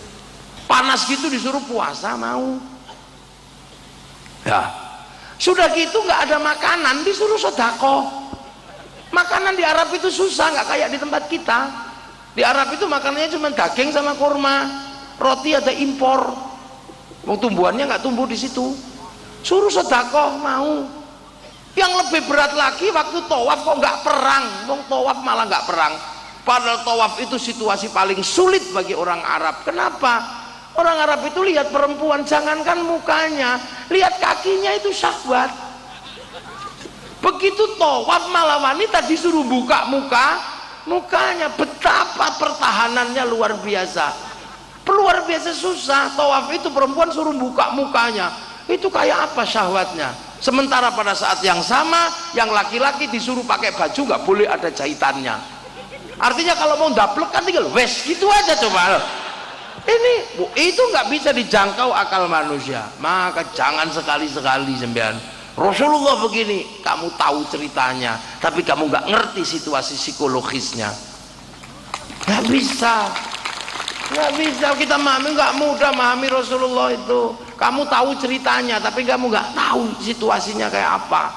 Speaker 1: Panas gitu disuruh puasa, mau? Ya, sudah gitu nggak ada makanan, disuruh sedekah. Makanan di Arab itu susah, nggak kayak di tempat kita. Di Arab itu makanannya cuma daging sama kurma, roti ada impor. Wong tumbuhannya nggak tumbuh di situ. Suruh sedekah, mau? Yang lebih berat lagi waktu tawaf kok nggak perang, wong tawaf malah nggak perang. Padahal tawaf itu situasi paling sulit bagi orang Arab. Kenapa? Orang Arab itu lihat perempuan, jangankan mukanya, lihat kakinya itu syahwat. Begitu tawaf malah wanita disuruh buka mukanya. Betapa pertahanannya luar biasa. Luar biasa susah. Tawaf itu perempuan suruh buka mukanya. Itu kayak apa syahwatnya? Sementara pada saat yang sama, yang laki-laki disuruh pakai baju nggak boleh ada jahitannya. Artinya kalau mau daplek kan tinggal wes gitu aja coba. Itu nggak bisa dijangkau akal manusia. Maka jangan sekali-sekali sembilan. Rasulullah begini, kamu tahu ceritanya, tapi kamu nggak ngerti situasi psikologisnya. Nggak bisa. Kita memahami, nggak mudah memahami Rasulullah itu. Kamu tahu ceritanya, tapi kamu nggak tahu situasinya kayak apa.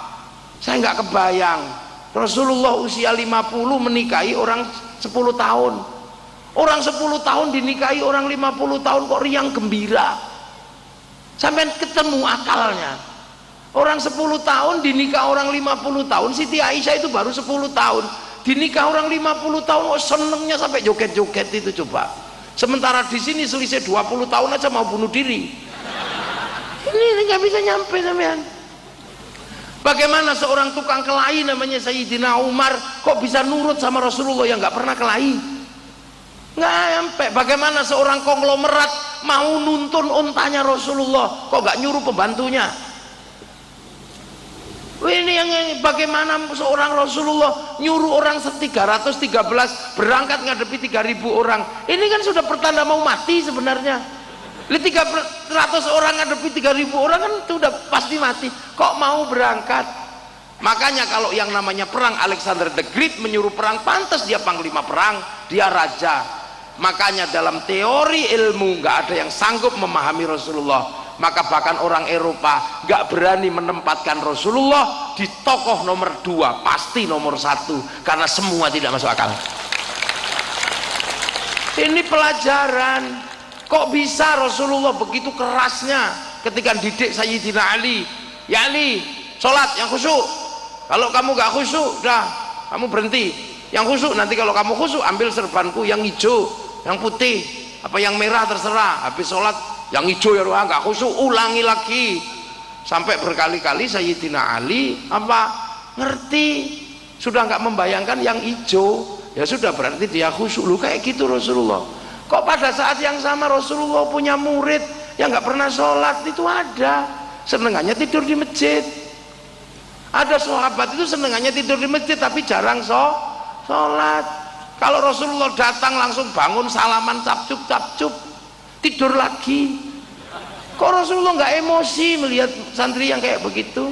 Speaker 1: Saya nggak kebayang. Rasulullah usia 50 menikahi orang 10 tahun. Orang 10 tahun dinikahi orang 50 tahun kok riang gembira. Sampai ketemu akalnya. Orang 10 tahun dinikah orang 50 tahun. Siti Aisyah itu baru 10 tahun. Dinikah orang 50 tahun kok senengnya sampai joget-joget itu coba. Sementara di sini selisih 20 tahun aja mau bunuh diri. Ini nggak bisa nyampe sampean. Bagaimana seorang tukang kelahi namanya Sayyidina Umar kok bisa nurut sama Rasulullah yang nggak pernah kelahi? Nggak nyampe. Bagaimana seorang konglomerat mau nuntun untanya Rasulullah kok nggak nyuruh pembantunya? Ini yang bagaimana seorang Rasulullah nyuruh orang 313 berangkat ngadepi 3.000 orang. Ini kan sudah pertanda mau mati sebenarnya. 300 orang ngadepi 3.000 orang kan sudah pasti mati. Kok mau berangkat? Makanya kalau yang namanya perang, Alexander the Great menyuruh perang, pantas dia panglima perang, dia raja. Makanya dalam teori ilmu nggak ada yang sanggup memahami Rasulullah. Maka bahkan orang Eropa nggak berani menempatkan Rasulullah di tokoh nomor 2, pasti nomor 1, karena semua tidak masuk akal. Ini pelajaran. Kok bisa Rasulullah begitu kerasnya ketika didik Sayyidina Ali? Ya Ali, sholat yang khusyuk. Kalau kamu nggak khusyuk, dah kamu berhenti. Yang khusyuk, nanti kalau kamu khusyuk ambil serbanku yang hijau, yang putih, apa yang merah terserah. Habis sholat yang hijau ya doang, nggak khusyuk, ulangi lagi sampai berkali-kali. Sayyidina Ali apa ngerti, sudah nggak membayangkan yang hijau, ya sudah berarti dia khusyuk. Lu kayak gitu Rasulullah. Kok pada saat yang sama Rasulullah punya murid yang nggak pernah sholat? Itu ada, senengannya tidur di masjid. Ada sahabat itu senengannya tidur di masjid tapi jarang sholat. Kalau Rasulullah datang langsung bangun, salaman, capcuk tidur lagi. Kok Rasulullah nggak emosi melihat santri yang kayak begitu?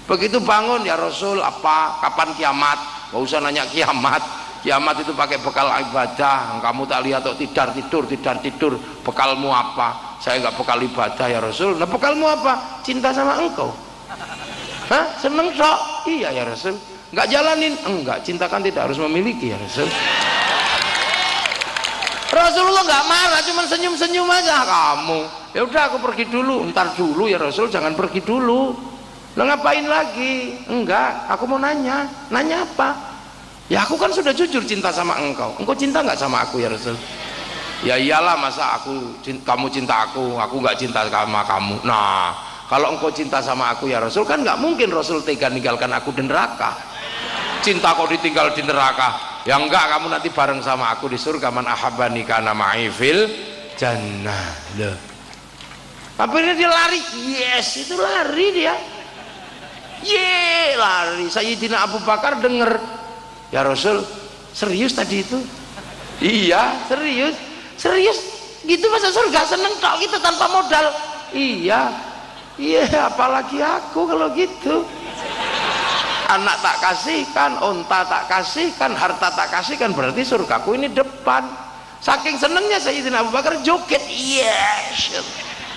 Speaker 1: Begitu bangun, ya Rasul, apa kapan kiamat? Gak usah nanya kiamat. Kiamat itu pakai bekal ibadah. Kamu tak lihat kok tidur, bekalmu apa? Saya nggak bekal ibadah ya Rasul. Nah bekalmu apa? Cinta sama engkau. Hah? Seneng sok? Iya ya Rasul. Nggak jalanin? Enggak, cinta kan tidak harus memiliki ya Rasul. Rasulullah nggak marah, cuma senyum-senyum aja. Kamu, ya udah aku pergi dulu, ntar dulu ya Rasul, jangan pergi dulu. Lah ngapain lagi? Enggak, aku mau nanya apa? Ya aku kan sudah jujur cinta sama engkau cinta nggak sama aku ya Rasul? Ya iyalah, masa kamu cinta aku nggak cinta sama kamu. Nah kalau engkau cinta sama aku ya Rasul, kan nggak mungkin Rasul tega ninggalkan aku di neraka. Cinta kau ditinggal di neraka, ya enggak, kamu nanti bareng sama aku di surga. Man ahabbani kana ma'i fil jannah. Loh, akhirnya dia lari. Yes, itu lari dia. Lari. Sayyidina Abu Bakar denger, ya Rasul, serius tadi itu? Iya, serius gitu, masa surga seneng tok kita tanpa modal? Iya, apalagi aku kalau gitu. Anak tak kasihkan, onta tak kasihkan, harta tak kasihkan, berarti surgaku ini depan. Saking senengnya Sayyidina Abu Bakar joget, yes,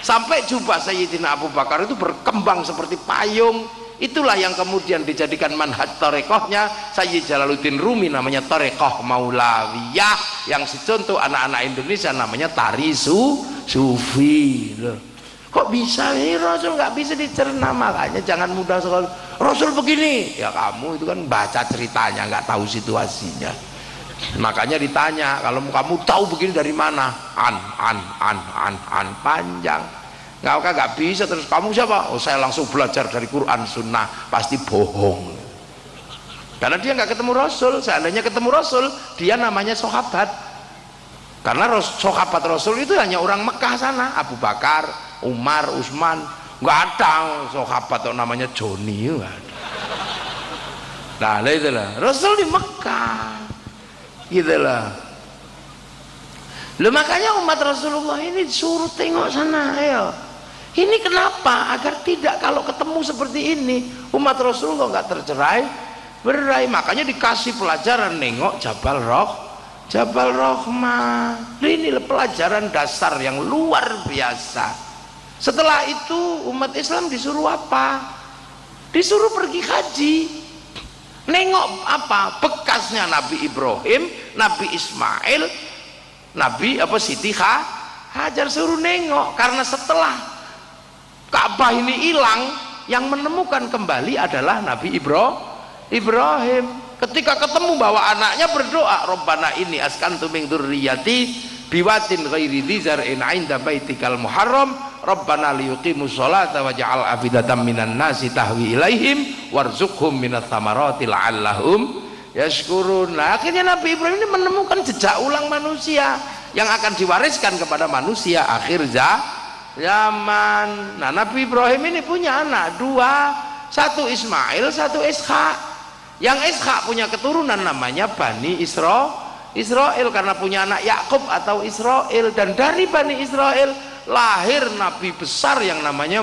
Speaker 1: sampai jubah Sayyidina Abu Bakar itu berkembang seperti payung. Itulah yang kemudian dijadikan manhaj tarekohnya Sayyid Jalaluddin Rumi, namanya tarekoh Maulawiyah, yang contoh anak-anak Indonesia namanya tari sufi. Loh, kok bisa ini Rasul nggak bisa dicerna? Makanya jangan mudah sekali Rasul begini, ya kamu itu kan baca ceritanya, nggak tahu situasinya. Makanya ditanya, kalau kamu tahu begini dari mana? Panjang. Nggak bisa. Terus kamu siapa? Oh, saya langsung belajar dari Quran Sunnah. Pasti bohong, karena dia nggak ketemu Rasul. Seandainya ketemu Rasul, dia namanya sahabat. Karena sahabat Rasul itu hanya orang Mekah sana, Abu Bakar, Umar, Utsman. Nggak ada sahabat yang namanya Joni. Nah itulah Rasul di Mekah, gitulah. Loh, makanya umat Rasulullah ini disuruh tengok sana, ayo. Ini kenapa? Agar tidak, kalau ketemu seperti ini umat Rasulullah nggak tercerai berai. Makanya dikasih pelajaran nengok Jabal Rahmah. Ini pelajaran dasar yang luar biasa. Setelah itu umat Islam disuruh apa? Disuruh pergi haji. Nengok apa? Bekasnya Nabi Ibrahim, Nabi Ismail, Nabi Siti Hajar, suruh nengok. Karena setelah Ka'bah ini hilang, yang menemukan kembali adalah Nabi Ibrahim. Ketika ketemu bawa anaknya, berdoa, Rabbana inni askantu min dzurriyyati biwatin ghairi dzi zar'in 'inda baitikal muharram Rabbana liyuqimus sholata waj'al afidatan minan nasi tahwi ilaihim warzuqhum minats thamarati la'allahum yashkurun. Nah, akhirnya Nabi Ibrahim ini menemukan jejak ulang manusia yang akan diwariskan kepada manusia akhir zaman. Nah, Nabi Ibrahim ini punya anak dua, satu Ismail, satu Ishak. Yang Ishak punya keturunan namanya Bani Israel karena punya anak Yakub atau Israel, dan dari Bani Israel lahir nabi besar yang namanya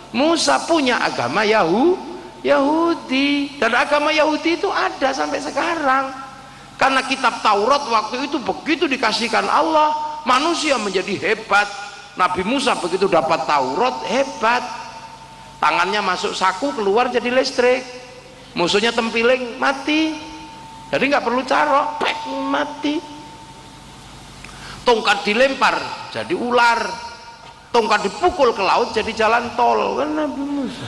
Speaker 1: Musa, punya agama Yahudi, dan agama Yahudi itu ada sampai sekarang. Karena kitab Taurat waktu itu begitu dikasihkan Allah, manusia menjadi hebat. Nabi Musa begitu dapat Taurat hebat, tangannya masuk saku keluar jadi listrik, musuhnya tempiling mati, jadi nggak perlu carok, pek mati. Tongkat dilempar jadi ular, tongkat dipukul ke laut jadi jalan tol, kan Nabi Musa.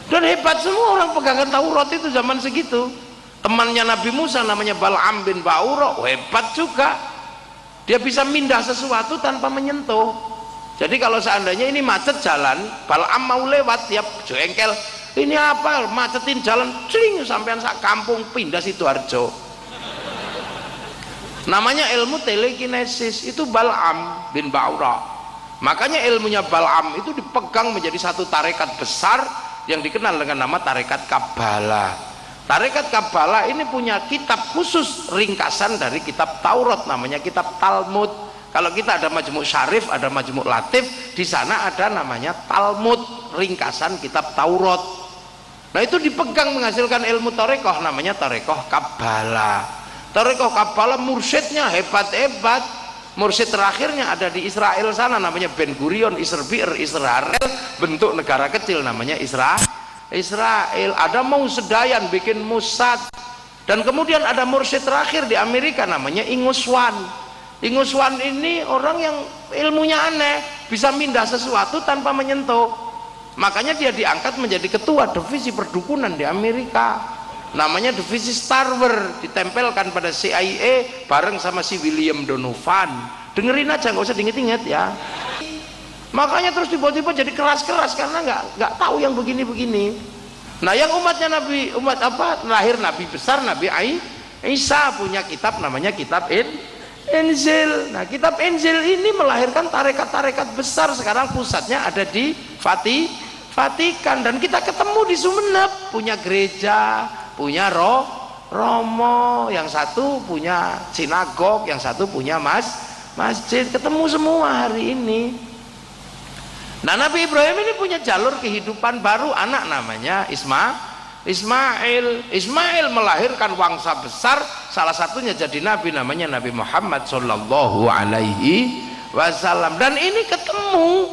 Speaker 1: Dan hebat semua orang pegangan Taurat itu zaman segitu. Temannya Nabi Musa namanya Bal'am bin Ba'ura, hebat juga, dia bisa mindah sesuatu tanpa menyentuh. Jadi kalau seandainya ini macet jalan, Bal'am mau lewat, tiap jengkel, ini apa, macetin jalan, cling, sampean sak kampung pindah Sidoarjo. Namanya ilmu telekinesis, itu Bal'am bin Ba'ura. Makanya ilmunya Bal'am itu dipegang menjadi satu tarekat besar yang dikenal dengan nama tarekat Kabbalah. Tarekat Kabbalah ini punya kitab khusus ringkasan dari kitab Taurat, namanya kitab Talmud. Kalau kita ada Majmu' Syarif, ada Majmu' Latif, di sana ada namanya Talmud, ringkasan kitab Taurat. Nah itu dipegang menghasilkan ilmu tarekoh, namanya tarekoh Kabbalah. Tarekoh Kabbalah mursyidnya hebat-hebat. Mursyid terakhirnya ada di Israel sana, namanya Ben Gurion, Israel, bentuk negara kecil namanya Israel. Ada Mau Sedayan bikin Musad, dan kemudian ada mursyid terakhir di Amerika namanya Inguswan. Inguswan ini orang yang ilmunya aneh, bisa mindah sesuatu tanpa menyentuh. Makanya dia diangkat menjadi ketua divisi perdukunan di Amerika, namanya divisi Starwer, ditempelkan pada CIA bareng sama si William Donovan. Dengerin aja, nggak usah diinget-inget ya. Makanya terus tiba-tiba jadi keras-keras karena nggak tahu yang begini-begini. Nah yang lahir nabi besar, Nabi Isa punya kitab namanya kitab Injil. Nah kitab Injil ini melahirkan tarekat-tarekat besar. Sekarang pusatnya ada di Vatikan, dan kita ketemu di Sumeneb, punya gereja, punya Romo, yang satu punya sinagog, yang satu punya masjid, ketemu semua hari ini. Nah Nabi Ibrahim ini punya jalur kehidupan baru, anak namanya Ismail melahirkan wangsa besar, salah satunya jadi nabi namanya Nabi Muhammad Sallallahu Alaihi Wasallam. Dan ini ketemu,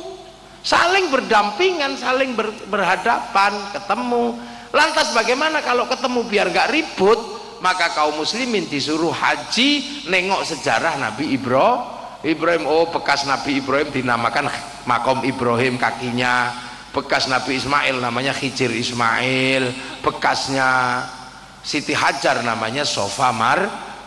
Speaker 1: saling berdampingan, saling berhadapan, ketemu. Lantas bagaimana kalau ketemu biar gak ribut? Maka kaum muslimin disuruh haji, nengok sejarah Nabi Ibrahim. Oh bekas Nabi Ibrahim dinamakan makom Ibrahim kakinya. Bekas Nabi Ismail namanya Khijir Ismail, bekasnya Siti Hajar namanya Sofa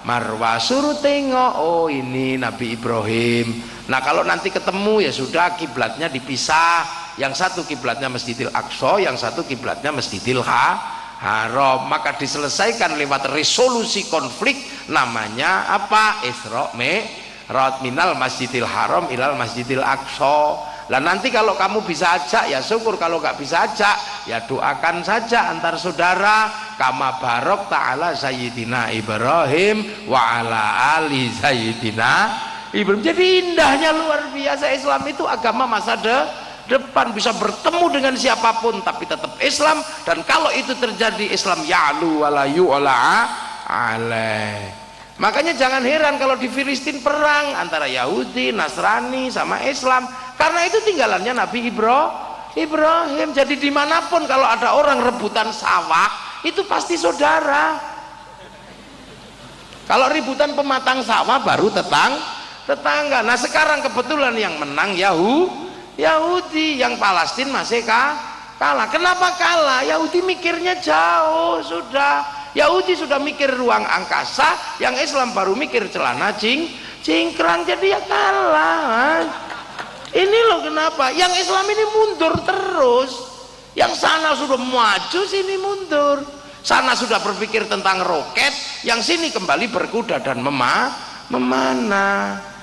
Speaker 1: Marwah. Suruh tengok, oh ini Nabi Ibrahim. Nah kalau nanti ketemu ya sudah, kiblatnya dipisah, yang satu kiblatnya Masjidil Aqsa, yang satu kiblatnya Masjidil Haram. Maka diselesaikan lewat resolusi konflik, namanya apa? Isra Mi'raj, minal Masjidil Haram ilal Masjidil Aqsa. Lah nanti kalau kamu bisa ajak ya syukur, kalau nggak bisa ajak ya doakan saja antar saudara, kama barok ta'ala Sayyidina Ibrahim wa ala ali Sayyidina Ibrahim. Jadi indahnya luar biasa. Islam itu agama masa depan, bisa bertemu dengan siapapun tapi tetap Islam. Dan kalau itu terjadi, Islam ya'lu wala yu'la alaih. Makanya jangan heran kalau di Filistin perang antara Yahudi, Nasrani sama Islam, karena itu tinggalannya Nabi Ibrahim. Jadi dimanapun kalau ada orang rebutan sawah, itu pasti saudara. Kalau rebutan pematang sawah baru tetangga. Nah sekarang kebetulan yang menang Yahudi, yang Palestina masih kalah. Kenapa kalah? Yahudi mikirnya jauh sudah. Yahudi sudah mikir ruang angkasa, yang Islam baru mikir celana cingkrang, jadi ya kalah. Ini loh kenapa yang Islam ini mundur terus, yang sana sudah maju sini mundur, sana sudah berpikir tentang roket, yang sini kembali berkuda dan memanah.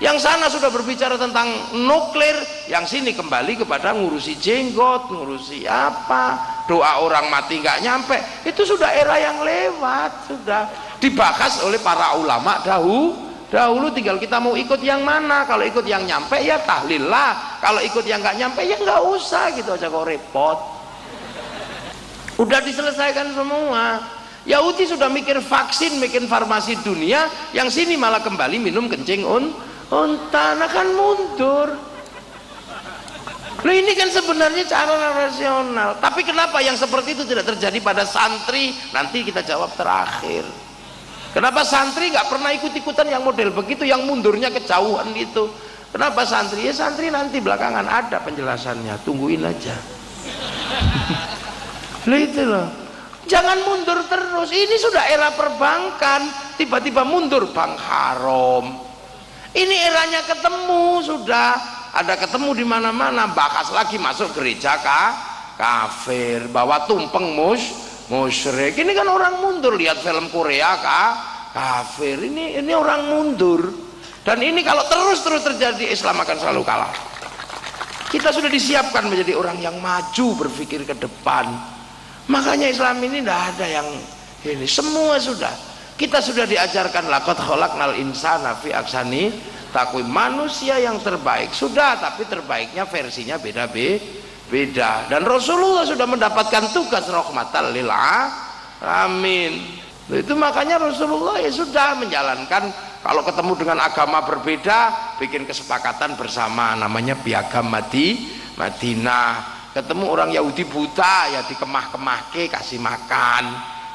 Speaker 1: Yang sana sudah berbicara tentang nuklir, yang sini kembali kepada ngurusi jenggot, ngurusi apa, doa orang mati nggak nyampe, itu sudah era yang lewat, sudah dibahas oleh para ulama dahulu. Tinggal kita mau ikut yang mana. Kalau ikut yang nyampe ya tahlil lah, kalau ikut yang nggak nyampe ya nggak usah, gitu aja kok repot. Udah diselesaikan semua. Yahudi sudah mikir vaksin, mikir farmasi dunia, yang sini malah kembali minum kencing unta. Nah kan mundur. Nah ini kan sebenarnya cara rasional. Tapi kenapa yang seperti itu tidak terjadi pada santri? Nanti kita jawab terakhir. Kenapa santri nggak pernah ikut-ikutan yang model begitu, yang mundurnya kejauhan itu? Kenapa santri? Ya santri nanti belakangan ada penjelasannya, tungguin aja. Nah itu loh, jangan mundur terus. Ini sudah era perbankan, tiba-tiba mundur bank haram. Ini eranya ketemu, sudah ada ketemu di mana-mana. Bahas lagi masuk gereja kafir, bawa tumpeng musyrik. Ini kan orang mundur. Lihat film Korea kafir. Ini orang mundur. Dan ini kalau terus terjadi, Islam akan selalu kalah. Kita sudah disiapkan menjadi orang yang maju, berpikir ke depan. Makanya Islam ini tidak ada yang ini, semua sudah kita sudah diajarkan, laqad khalaqnal insana fi ahsani taqwim, manusia yang terbaik sudah, tapi terbaiknya versinya beda. Dan Rasulullah sudah mendapatkan tugas rahmatan lil alamin. Itu makanya Rasulullah ya sudah menjalankan, kalau ketemu dengan agama berbeda bikin kesepakatan bersama, namanya piagam Madinah. Ketemu orang Yahudi buta ya dikemah-kemahke, kasih makan.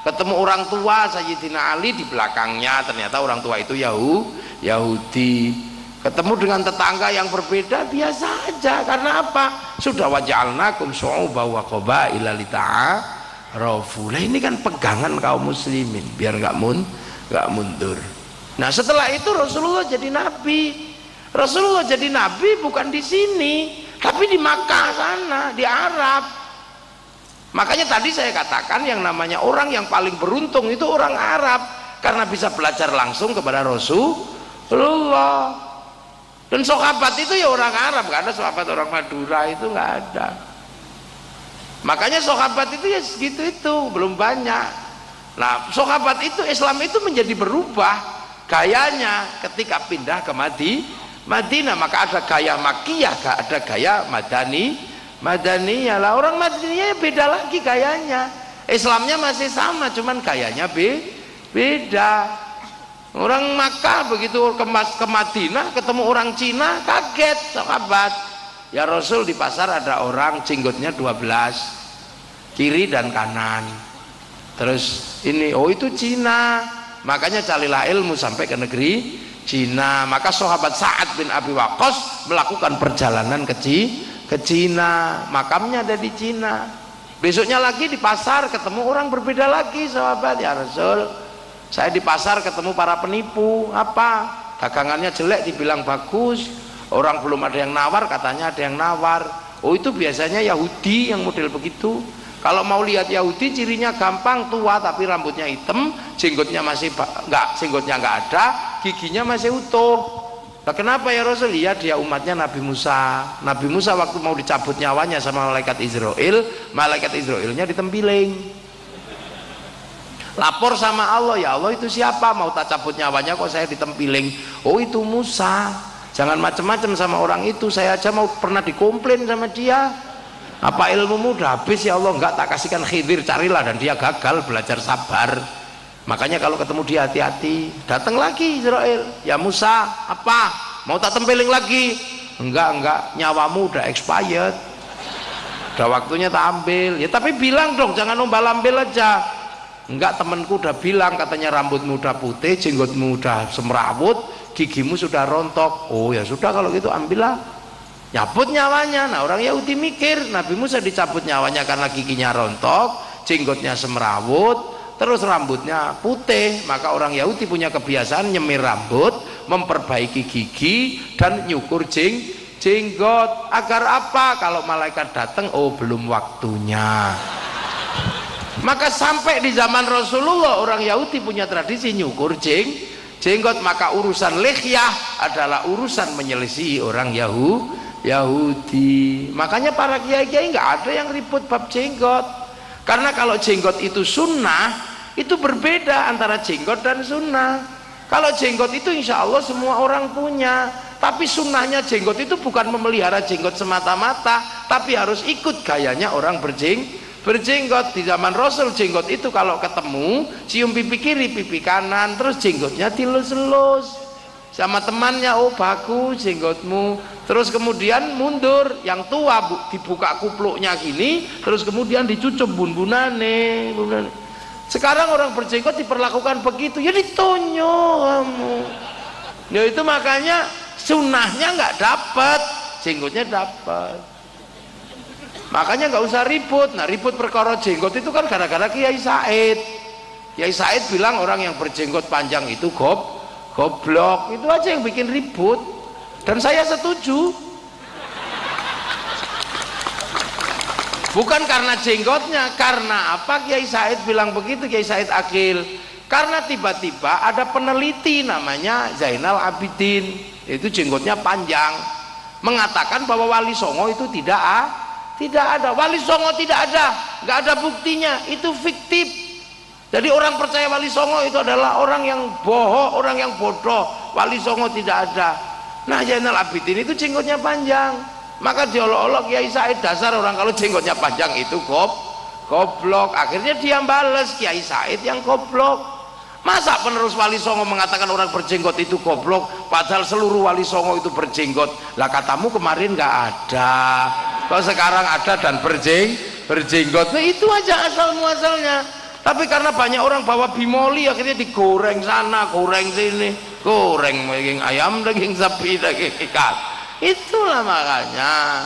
Speaker 1: Ketemu orang tua Sayyidina Ali, di belakangnya ternyata orang tua itu Yahudi. Ketemu dengan tetangga yang berbeda biasa aja. Karena apa? Sudah waja'alnakum syu'uban wa qabaila lita'arafu. Lah ini kan pegangan kaum muslimin biar nggak mundur. Nah setelah itu Rasulullah jadi nabi. Rasulullah jadi nabi bukan di sini, tapi di Makkah sana, di Arab. Makanya tadi saya katakan yang namanya orang yang paling beruntung itu orang Arab, karena bisa belajar langsung kepada Rasulullah. Dan sahabat itu ya orang Arab, nggak ada sahabat orang Madura, itu nggak ada. Makanya sahabat itu ya segitu itu, belum banyak. Nah sahabat itu, Islam itu menjadi berubah gayanya ketika pindah ke Madinah, maka ada gaya Makkiyah, ada gaya Madaniyah lah. Orang Madaniyah beda lagi gayanya. Islamnya masih sama, cuman gayanya beda. Orang Makkah begitu ke Madinah ketemu orang Cina, kaget sahabat. Ya Rasul, di pasar ada orang jenggotnya 12 kiri dan kanan. Terus ini, oh itu Cina. Makanya carilah ilmu sampai ke negeri Cina. Maka sahabat Sa'ad bin Abi Waqqas melakukan perjalanan ke Cina, makamnya ada di Cina. Besoknya lagi di pasar ketemu orang berbeda lagi, sahabat, ya Rasul, saya di pasar ketemu para penipu, apa dagangannya jelek dibilang bagus, orang belum ada yang nawar, katanya ada yang nawar. Oh itu biasanya Yahudi yang model begitu. Kalau mau lihat Yahudi cirinya gampang, tua tapi rambutnya hitam, jenggotnya masih jenggotnya nggak ada, giginya masih utuh. Nah, kenapa ya Rasul? Ya dia umatnya Nabi Musa. Nabi Musa waktu mau dicabut nyawanya sama malaikat Israilnya ditempiling. Lapor sama Allah, ya Allah itu siapa? Mau tak cabut nyawanya kok saya ditempiling. Oh itu Musa. Jangan macam-macam sama orang itu. Saya aja mau pernah dikomplain sama dia. Apa ilmumu udah habis ya Allah? Enggak, tak kasihkan Khidir, carilah. Dan dia gagal belajar sabar. Makanya kalau ketemu dia hati-hati. Datang lagi Israel, ya Musa, apa mau tak tempeling lagi? Enggak, nyawamu udah expired, udah waktunya tak ambil. Ya tapi bilang dong, jangan ombal-ambil aja. Enggak, temanku udah bilang, katanya rambutmu udah putih, jenggotmu udah semrawut, gigimu sudah rontok. Oh ya sudah kalau gitu ambillah, nyabut nyawanya. Nah orang Yahudi mikir Nabi Musa dicabut nyawanya karena giginya rontok, jenggotnya semrawut, terus rambutnya putih. Maka orang Yahudi punya kebiasaan nyemir rambut, memperbaiki gigi, dan nyukur jenggot. Agar apa? Kalau malaikat datang, oh belum waktunya. Maka sampai di zaman Rasulullah orang Yahudi punya tradisi nyukur jenggot. Maka urusan lihyah adalah urusan menyelisihi orang Yahudi. Makanya para kiai-kiai nggak ada yang ribut bab jenggot. Karena kalau jenggot itu sunnah, itu berbeda antara jenggot dan sunnah. Kalau jenggot itu insya Allah semua orang punya, tapi sunnahnya jenggot itu bukan memelihara jenggot semata-mata, tapi harus ikut gayanya orang berjenggot. Di zaman Rasul jenggot itu kalau ketemu cium pipi kiri pipi kanan, terus jenggotnya dilus-lus sama temannya, oh bagus jenggotmu, terus kemudian mundur, yang tua dibuka kupluknya gini, terus kemudian dicucup bun-bunane. Sekarang orang berjenggot diperlakukan begitu, ya ditonyo kamu. Ya itu makanya sunnahnya nggak dapat, jenggotnya dapat. Makanya nggak usah ribut. Nah, ribut perkara jenggot itu kan gara-gara Kiai Said. Kiai Said bilang orang yang berjenggot panjang itu goblok. Itu aja yang bikin ribut. Dan saya setuju. Bukan karena jenggotnya, karena apa Kiai Said bilang begitu, Kiai Said Akil? Karena tiba-tiba ada peneliti namanya Zainal Abidin, itu jenggotnya panjang, mengatakan bahwa Wali Songo itu tidak ada. Wali Songo tidak ada, nggak ada buktinya, itu fiktif. Jadi orang percaya Wali Songo itu adalah orang yang bohong, orang yang bodoh. Wali Songo tidak ada. Nah, Zainal Abidin itu jenggotnya panjang, maka diolok-olok Kiai Said, dasar orang kalau jenggotnya panjang itu goblok. Akhirnya dia bales, Kiai Said yang goblok. Masa penerus Wali Songo mengatakan orang berjenggot itu goblok, padahal seluruh Wali Songo itu berjenggot? Lah katamu kemarin nggak ada, kalau sekarang ada dan berjenggot. Nah, itu aja asal muasalnya. Tapi karena banyak orang bawa bimoli, akhirnya digoreng sana, goreng sini, goreng daging ayam, daging sapi, daging ikan. Itulah makanya.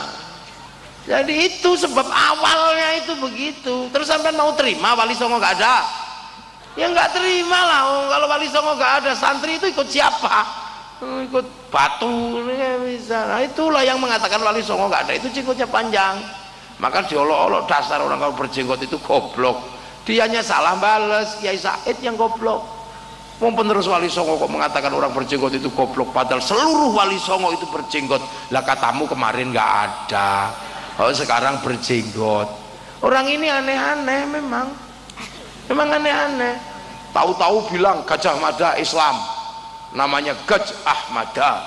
Speaker 1: Jadi itu sebab awalnya itu begitu. Terus sampai mau terima Wali Songo nggak ada? Ya nggak terima lah. Kalau Wali Songo nggak ada, santri itu ikut siapa? Ikut batu, bisa. Nah, itulah yang mengatakan Wali Songo nggak ada, itu jenggotnya panjang. Maka diolok-olok, dasar orang kalau berjenggot itu goblok. Dianya salah bales, Kiai Said yang goblok. Mau penerus Wali Songo kok mengatakan orang berjenggot itu goblok, padahal seluruh Wali Songo itu berjenggot. Lah katamu kemarin nggak ada, oh sekarang berjenggot. Orang ini aneh-aneh memang aneh-aneh. Tahu-tahu bilang Gajah Mada Islam, namanya Gajah Mada.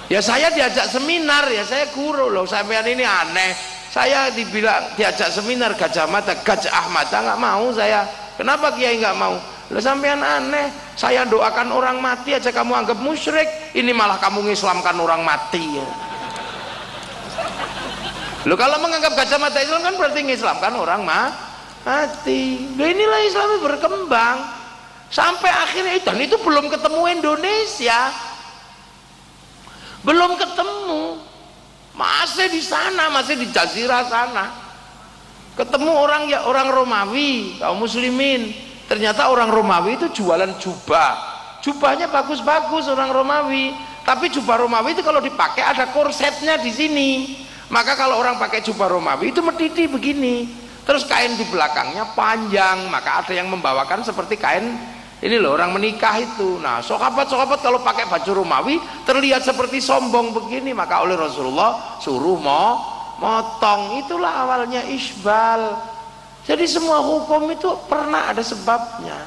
Speaker 1: Ya saya diajak seminar, ya saya guru loh, sampean ini aneh. Saya dibilang diajak seminar Gajah Mada, Gajah Mada nggak mau saya. Kenapa Kiai nggak mau? Lah sampean aneh. Saya doakan orang mati aja kamu anggap musyrik, ini malah kamu ngislamkan orang mati. Loh kalau menganggap Gajah Mada Islam kan berarti ngislamkan orang mati. Loh inilah Islam berkembang sampai akhirnya, dan itu belum ketemu Indonesia, belum ketemu, masih di sana, masih di Jazirah sana. Ketemu orang Romawi, kaum muslimin, ternyata orang Romawi itu jualan jubahnya bagus-bagus orang Romawi, tapi jubah Romawi itu kalau dipakai ada korsetnya di sini. Maka kalau orang pakai jubah Romawi itu mediti begini, terus kain di belakangnya panjang, maka ada yang membawakan seperti kain ini loh orang menikah itu. Nah, sahabat kalau pakai baju Romawi terlihat seperti sombong begini, maka oleh Rasulullah suruh motong. Itulah awalnya isbal. Jadi semua hukum itu pernah ada sebabnya.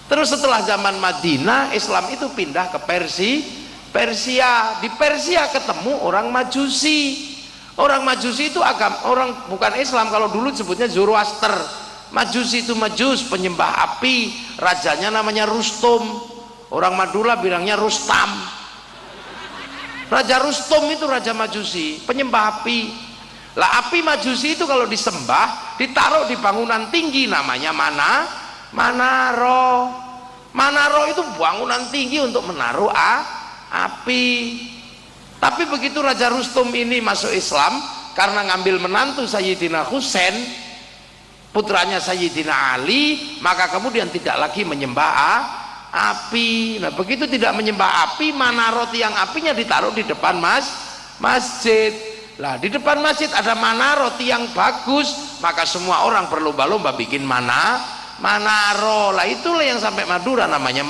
Speaker 1: Terus setelah zaman Madinah, Islam itu pindah ke Persia. Di Persia ketemu orang Majusi. Orang Majusi itu orang bukan Islam, kalau dulu sebutnya Zoroaster. Majusi itu majus, penyembah api. Rajanya namanya Rustum. Orang Madura bilangnya Rustam. Raja Rustum itu raja Majusi, penyembah api. Lah api Majusi itu kalau disembah ditaruh di bangunan tinggi, namanya Manaro. Manaro itu bangunan tinggi untuk menaruh api. Tapi begitu Raja Rustum ini masuk Islam, karena ngambil menantu Sayyidina Husain, putranya Sayyidina Ali, maka kemudian tidak lagi menyembah api. Nah begitu tidak menyembah api, Manaro tiang apinya ditaruh di depan masjid. Lah di depan masjid ada Manaro tiang bagus, maka semua orang berlomba-lomba bikin Manaro. Lah itulah yang sampai Madura namanya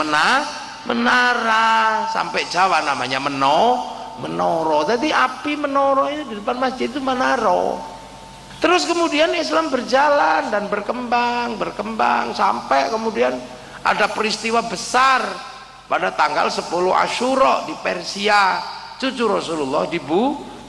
Speaker 1: menara, sampai Jawa namanya menoro. Jadi api menoro ini di depan masjid itu Manaro. Terus kemudian Islam berjalan dan berkembang sampai kemudian ada peristiwa besar pada tanggal 10 Asyura di Persia. Cucu Rasulullah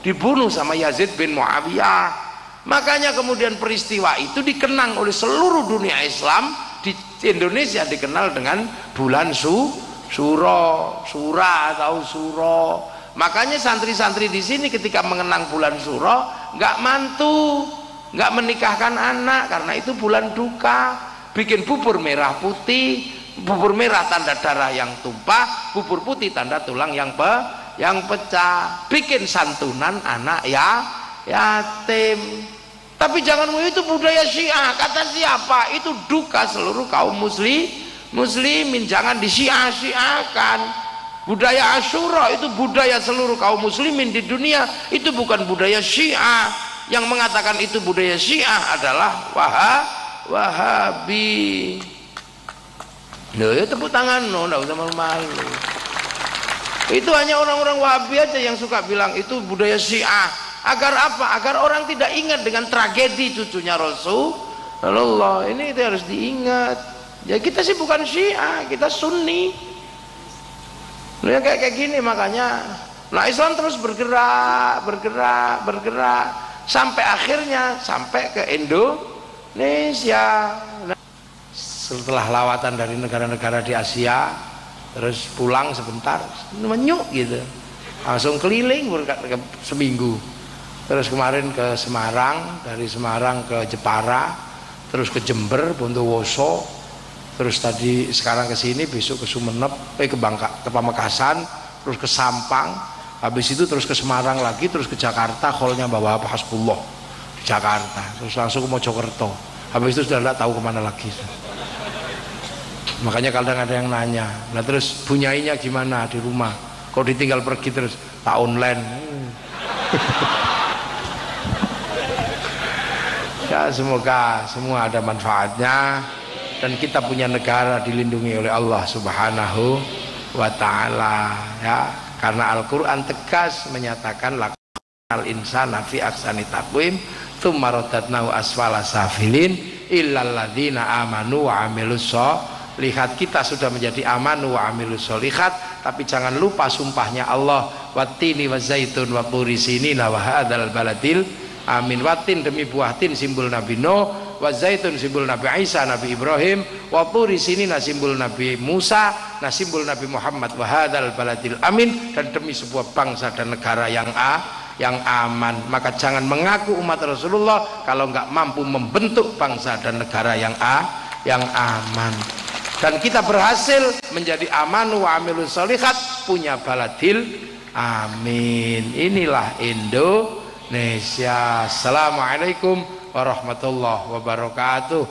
Speaker 1: dibunuh sama Yazid bin Muawiyah. Makanya kemudian peristiwa itu dikenang oleh seluruh dunia Islam. Di Indonesia dikenal dengan bulan Suro atau Suro. Makanya santri-santri di sini ketika mengenang bulan Suro nggak mantu, nggak menikahkan anak karena itu bulan duka. Bikin bubur merah putih, bubur merah tanda darah yang tumpah, bubur putih tanda tulang yang pecah. Bikin santunan anak yatim. Tapi jangan itu budaya Syiah. Kata siapa? Itu duka seluruh kaum muslimin. Jangan disia-siakan. Budaya Asyura itu budaya seluruh kaum muslimin di dunia. Itu bukan budaya Syiah. Yang mengatakan itu budaya Syiah adalah Wahabi. Loh, ya tepuk tangan, enggak usah malu-malu. Itu hanya orang-orang Wahabi aja yang suka bilang itu budaya Syiah. Agar apa? Agar orang tidak ingat dengan tragedi cucunya Rasulullah. Ini itu harus diingat. Ya kita sih bukan Syiah, kita Sunni. Nah, kayak gini makanya. Nah Islam terus bergerak sampai akhirnya sampai ke Indonesia. Nah, setelah lawatan dari negara-negara di Asia, terus pulang sebentar, menyuk gitu, langsung keliling seminggu. Terus kemarin ke Semarang, dari Semarang ke Jepara, terus ke Jember, Bondowoso, terus tadi sekarang ke sini, besok ke Sumeneb, ke Pamekasan, terus ke Sampang, habis itu terus ke Semarang lagi, terus ke Jakarta, hallnya bawa Hasbullah di Jakarta, terus langsung ke Mojokerto, habis itu sudah tidak tahu kemana lagi. Makanya kadang ada yang nanya, nah terus bunyainya gimana di rumah? Kok ditinggal pergi terus? Tak online. Ya semoga semua ada manfaatnya dan kita punya negara dilindungi oleh Allah Subhanahu wa ta'ala ya, karena Al-Qur'an tegas menyatakan laqal insana fi ahsani taqwim tsumma radadnahu asfala safilin illal ladzina amanu wa amilus sholihat. Kita sudah menjadi amanu wa amilus sholihat, tapi jangan lupa sumpahnya Allah, wattini wazaitun wa turi sinina wa hadzal baladil amin. Watin demi buah tin simbol Nabi Nuh, wa zaitun simbol Nabi Isa, Nabi Ibrahim, wa turi sinina simbol Nabi Musa, nah simbol Nabi Muhammad, wa hadzal baladil amin, dan demi sebuah bangsa dan negara yang aman. Maka jangan mengaku umat Rasulullah kalau nggak mampu membentuk bangsa dan negara yang aman. Dan kita berhasil menjadi amanu wa amilus sholihat, punya baladil amin. Inilah Indonesia. Assalamualaikum warahmatullahi wabarakatuh.